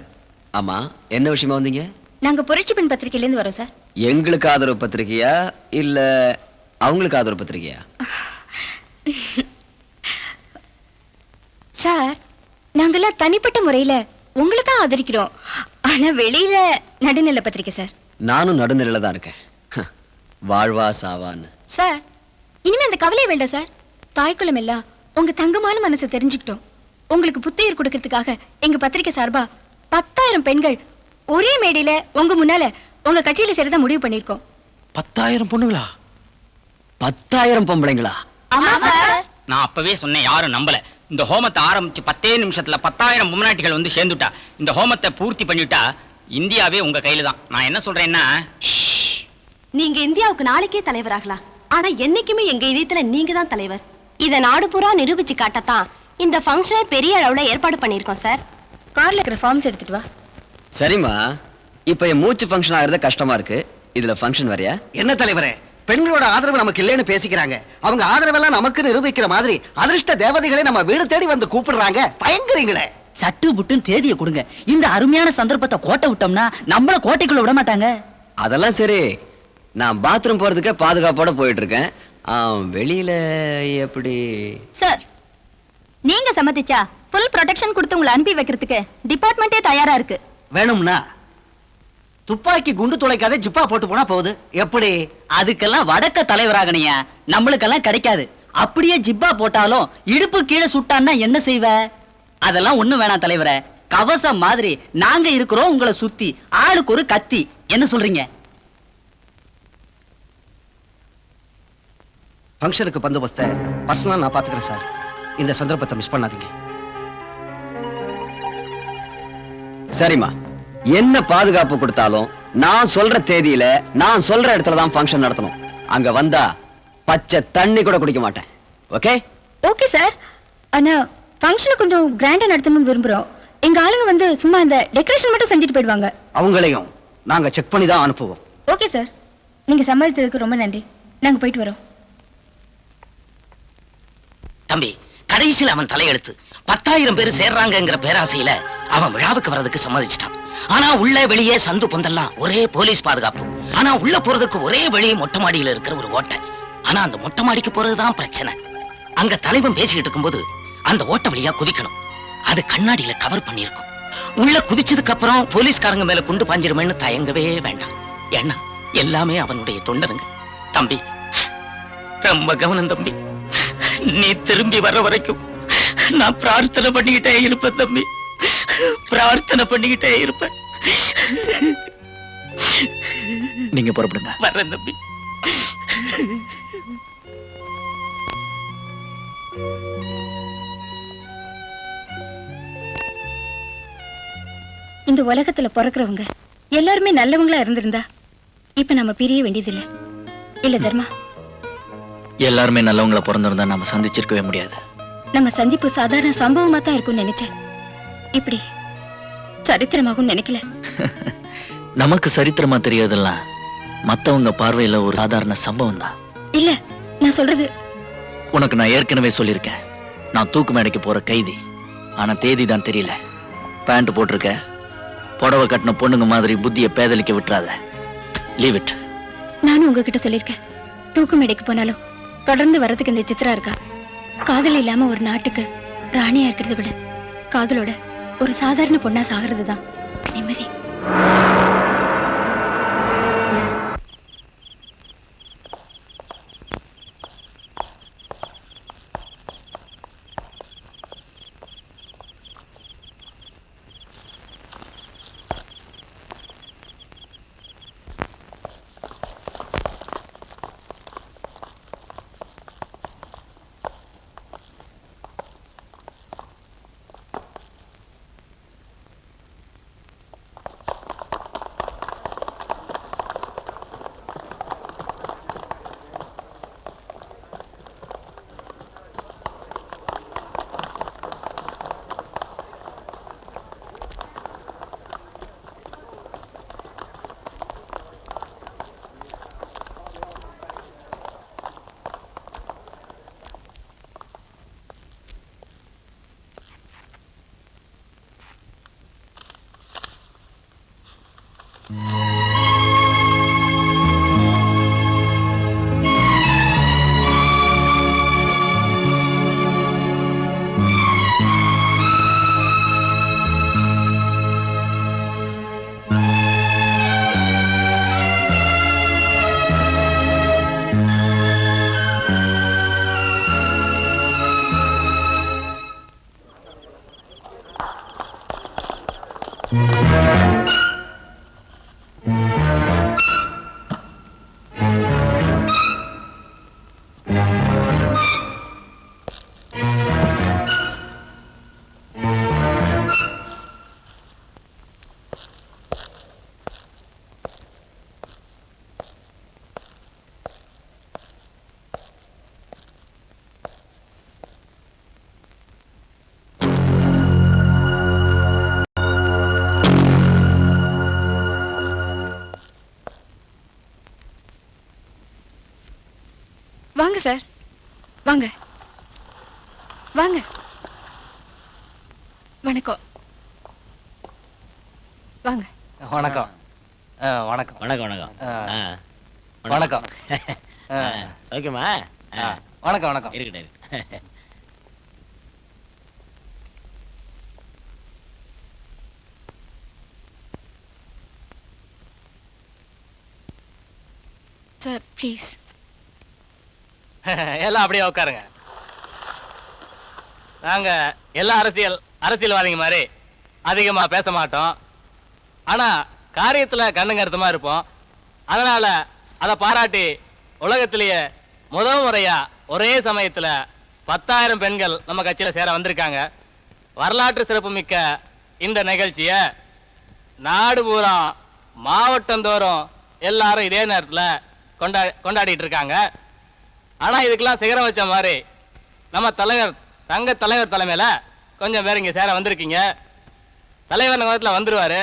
ஆமா, என்ன விஷயமா வந்தீங்க? நாங்க புரட்சி பெண் பத்திரிகையில இருந்து வரோம் சார். எங்களுக்கு ஆதரவு பத்திரிகையா இல்ல அவங்களுக்கு ஆதரவு பத்திரிகையா? சார், நாங்கெல்லாம் தனிப்பட்ட முறையில உங்களை தான் ஆதரிக்கிறோம். ஆனா வெளியில நடுநிலை பத்திரிகை சார். நானும் நடுநிலையில தான் இருக்கேன். வாழ்வா சாவான்னு. சார், இனிமே அந்த கவலையே வேண்டாம் சார். தாய்க்குளம் எல்லாம் உங்க தங்கமான மனசை தெரிஞ்சுக்கிட்டோம். உங்களுக்கு புத்துயிர் கொடுக்கறதுக்காக எங்க பத்திரிகை சார்பா 10,000 பெண்கள் ஒரே மேடையில உங்க முன்னால உங்க கட்சியில சேரதான் முடிவு பண்ணிருக்கோம். 10,000 பொண்ணுங்களா? 10,000 பொம்பளைங்களா? ஆமா சார். நான் அப்பவே சொன்னேன், யாரும் நம்பல. இந்த ஹோமத்தை ஆரம்பிச்சு 10 நிமிஷத்துல 10,000 முன்னாட்டிகள் வந்து சேர்ந்துட்டா. இந்த ஹோமத்தை பூர்த்தி பண்ணிட்டா இந்தியாவே உங்க கையில தான். நான் என்ன சொல்றேன்னா, நீங்க இந்தியாவுக்கு நாளைக்கே தலைவராகலாம். ஆனா என்னைக்குமே எங்க இதயத்துல நீங்க தான் தலைவர். இத நாடு பூரா நிரூபிச்சு காட்டத்தான் இந்த ஃபங்க்ஷனை பெரிய அளவுல ஏற்பாடு பண்ணிருக்கோம் சார். கார்ல இருக்கிற ஃபார்ம்ஸ் எடுத்துட்டு வா. சரிம்மா, இப்ப என் மூச்சு ஃபங்க்ஷன் ஆகிறது கஷ்டமா இருக்கு. இதுல ஃபங்க்ஷன் வரையா? என்ன தலைவரே, பெண்களோட ஆதரவு நமக்கு இல்லைன்னு பேசிக்கிறாங்க. அவங்க ஆதரவெல்லாம் நமக்கு நிரூபிக்கிற மாதிரி அதிர்ஷ்ட தேவதைகளை நம்ம வீடு தேடி வந்து கூப்பிடுறாங்க. பயங்கரீங்களே. சட்டு புட்டுன்னு தேதியை கொடுங்க. இந்த அருமையான சந்தர்ப்பத்தை கோட்டை விட்டோம்னா நம்மள கோட்டைக்குள்ள விட மாட்டாங்க. அதெல்லாம் சரி, நான் பாத்ரூம் போறதுக்கே பாதுகாப்போட போயிட்டு இருக்கேன். வெளியில எப்படி? சார், நீங்க சம்மதிச்சா ஃபுல் ப்ரொடெக்ஷன் கொடுத்து உங்களை அனுப்பி வைக்கிறதுக்கு டிபார்ட்மெண்டே தயாரா இருக்கு. வேணும்னா துப்பாக்கி குண்டு துளைக்காத ஜிப்பா போட்டு போனா போகுது. எப்படி? அதுக்கெல்லாம் வடக்க தலைவராகணியா, நம்மளுக்கெல்லாம் கிடைக்காது. அப்படியே ஜிப்பா போட்டாலும் இடுப்பு கீழே சுட்டான்னா என்ன செய்வ? அதெல்லாம் ஒண்ணு வேணாம் தலைவரே. கவசம் மாதிரி நாங்க இருக்கிறோம் உங்களை சுத்தி. ஆளுக்கு ஒரு கத்தி. என்ன சொல்றீங்க? ஃபங்க்ஷனுக்கு பந்தோபஸ்த பர்சனலா நான் பாத்துக்கிறேன் சார். இந்த சந்தர்ப்பத்தை மிஸ் பண்ணாதீங்க. சரிம்மா, என்ன பாதுகாப்பு கொடுத்தாலும் நான் சொல்ற தேதியில நான் சொல்ற இடத்துல தான் ஃபங்க்ஷன் நடத்தணும். அங்க வந்தா பச்சை தண்ணி கூட குடிக்க மாட்டேன். ஓகே? Okay sir. ஆனா ஃபங்க்ஷனை கொஞ்சம் கிராண்டா நடத்தணும்னு விரும்புறோம். எங்க ஆளுங்க வந்து சும்மா இந்த டெக்கரேஷன் மட்டும் செஞ்சுட்டு போயிடுவாங்க. அவங்களையும் நாங்க செக் பண்ணி தான் அனுப்புவோம். ஓகே சார், நீங்க சம்மதிச்சதுக்கு ரொம்ப நன்றி. நாங்க போயிட்டு வரோம். தம்பி, கடைசியில் அவன் தலையெழுத்து 10,000 பேர் சேர்றாங்கங்கிற பேராசையில அவன் விழாவுக்கு வர்றதுக்கு சம்மதிச்சிட்டான். ஆனா உள்ள வெளியே சந்து பொந்தெல்லாம் ஒரே போலீஸ் பாதுகாப்பு. ஆனா உள்ள போறதுக்கு ஒரே வழி மொட்டை மாடியில இருக்கிற ஒரு ஓட்டை. ஆனா அந்த மொட்டை மாடிக்கு போறதுதான் பிரச்சனை. அங்க தலைவன் பேசிக்கிட்டு இருக்கும்போது அந்த ஓட்ட வழியா குதிக்கணும். அது கண்ணாடியில கவர் பண்ணிருக்கும். உள்ள குதிச்சதுக்கு அப்புறம் போலீஸ்காரங்க மேல குண்டு பாஞ்சிருமேன்னு தயங்கவே வேண்டாம். ஏன்னா எல்லாமே அவனுடைய தொண்டனுங்க. தம்பி, ரொம்ப கவனம் தம்பி. நீ திரும்பி வர்ற வரைக்கும் நான் பிரார்த்தனை பண்ணிக்கிட்டே இருப்பேன் தம்பி. பிரார்த்தனை பண்ணிக்கிட்டே இருப்பேன். நீங்க புறப்படுங்க. வர்றேன் தம்பி. இந்த உலகத்துல பிறக்கிறவங்க எல்லாருமே நல்லவங்களா இருந்திருந்தா இப்ப நம்ம பிரிய வேண்டியதில்லை. இல்ல தர்மா? எல்லாருமே நல்லவங்கள பிறந்திருந்தா நாம சந்திச்சிருக்கவே முடியாது. நம்ம சந்திப்பு சாதாரண சம்பவமா தான் இருக்கும்னு நினைச்சேன். இப்படி சரித்திரமாகும் நினைக்கல. நமக்கு சரித்திரமா தெரியறதெல்லாம் மத்தவங்க பார்வையில ஒரு சாதாரண சம்பவம் தான். இல்ல, நான் சொல்றது உனக்கு நான் ஏற்கனவே சொல்லியிருக்கேன். நான் தூக்கு மேடைக்கு போற கைதி. ஆனா தேதி தான் தெரியல. பேண்ட் போட்டிருக்க, புடவை கட்டின பொண்ணுங்க மாதிரி புத்திய பேதலிக்க விட்டுறாத. Leave it. நானும் உங்ககிட்ட சொல்லியிருக்கேன், தூக்கு மேடைக்கு போனாலும் தொடர்ந்து வர்றதுக்கு இந்த சித்ரா இருக்கா. காதல் இல்லாம ஒரு நாட்டுக்கு ராணியா இருக்கிறத விட காதலோட ஒரு சாதாரண பொண்ணா சாகிறது தான் நிம்மதி. வாங்க சார், வாங்க வாங்க. வணக்கம். வாங்க. வணக்கம். வணக்கம் வணக்கம் வணக்கம். வணக்கம். ஓகேமா? வணக்கம் வணக்கம். இருக்கட்டும். Sir please. எல்லாம் அப்படியே உட்காருங்க. நாங்க எல்லா அரசியல்வாதிங்க மாதிரி அதிகமா பேச மாட்டோம். ஆனா காரியத்துல கண்ணுங்கருத்தமா இருப்போம். அதனால அதை பாராட்டி உலகத்திலேயே முதல் முறையா ஒரே சமயத்துல 10,000 பெண்கள் நம்ம கட்சியில சேர வந்திருக்காங்க. வரலாற்று சிறப்புமிக்க இந்த நிகழ்ச்சிய நாடு பூரா மாவட்டந்தோறும் எல்லாரும் இதே நேரத்துல கொண்டாடிட்டு இருக்காங்க. ஆனா இதுக்கெல்லாம் சிகரம் வச்ச மாதிரி நம்ம தங்க தலைவர் தலைமையில கொஞ்சம் பேர் இங்க சேர வந்திருக்கீங்க. தலைவர் நகரத்துல வந்துருவாரு.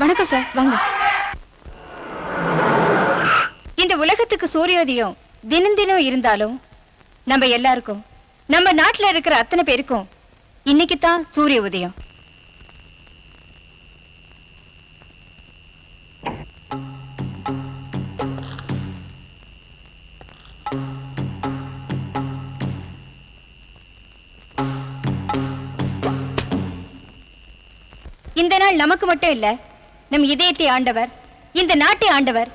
வணக்கம் சார், வாங்க. இந்த உலகத்துக்கு சூரியோதயம் தினம் தினம் இருந்தாலும் நம்ம எல்லாருக்கும், நம்ம நாட்டுல இருக்கிற அத்தனை பேருக்கும் இன்னைக்கு தான் சூரிய உதயம். இந்த நாள் நமக்கு மட்டும் இல்ல, நம் இதயத்தை ஆண்டவர், இந்த நாட்டை ஆண்டவர்,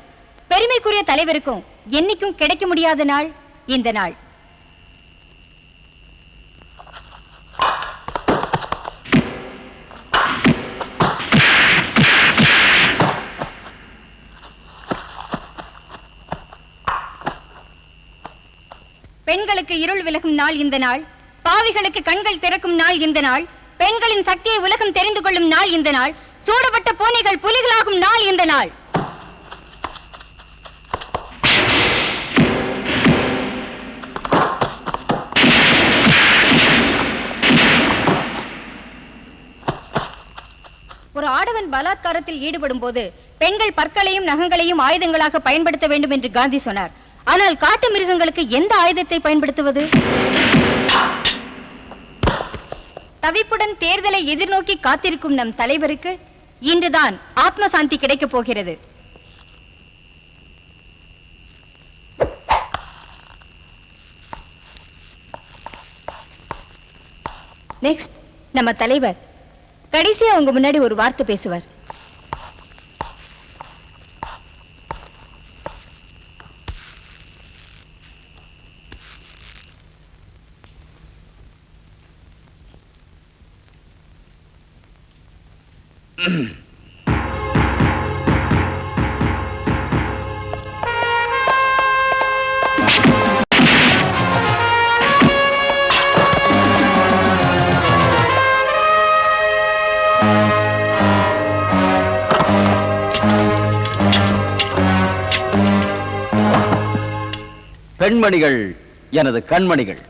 பெருமைக்குரிய தலைவருக்கும் என்னைக்கும் கிடைக்க முடியாத நாள் இந்த நாள். பெண்களுக்கு இருள் விலகும் நாள் இந்த நாள், பாவிகளுக்கு கண்கள் திறக்கும் நாள் இந்த நாள், பெண்களின் சக்தியை உலகம் தெரிந்து கொள்ளும் நாள் இந்த நாள், சூடப்பட்ட பூனைகள் புலிகளாகும் நாள் இந்த நாள். ஒரு ஆடவன் பலாத்காரத்தில் ஈடுபடும் போது பெண்கள் பற்களையும் நகங்களையும் ஆயுதங்களாக பயன்படுத்த வேண்டும் என்று காந்தி சொன்னார். ஆனால் காட்டு மிருகங்களுக்கு எந்த ஆயுதத்தை பயன்படுத்துவது? தவிப்புடன் தேர்தலை எதிர்நோக்கி காத்திருக்கும் நம் தலைவருக்கு இன்றுதான் ஆத்ம சாந்தி கிடைக்கப் போகிறது. நெக்ஸ்ட் நம்ம தலைவர் கடைசியா உங்க முன்னாடி ஒரு வார்த்தை பேசுவார். பெண்மணிகள் எனது கண்மணிகள்.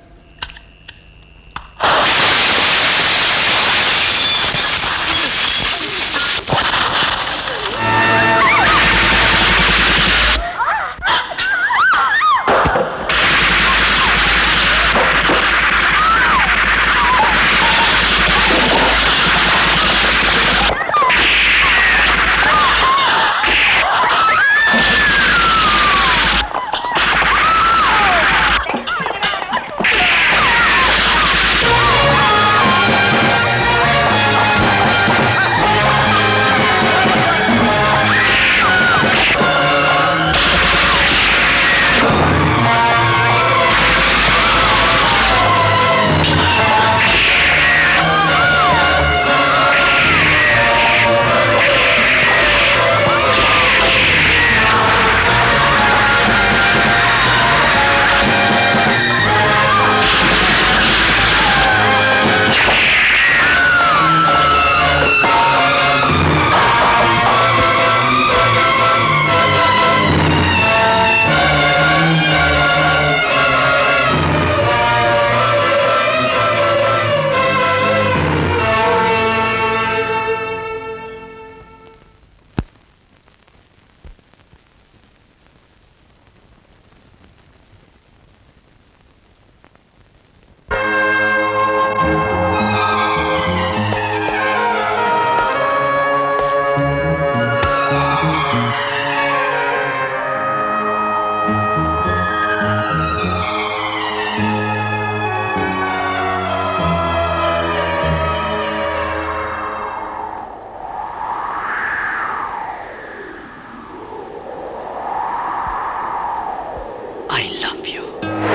I love you.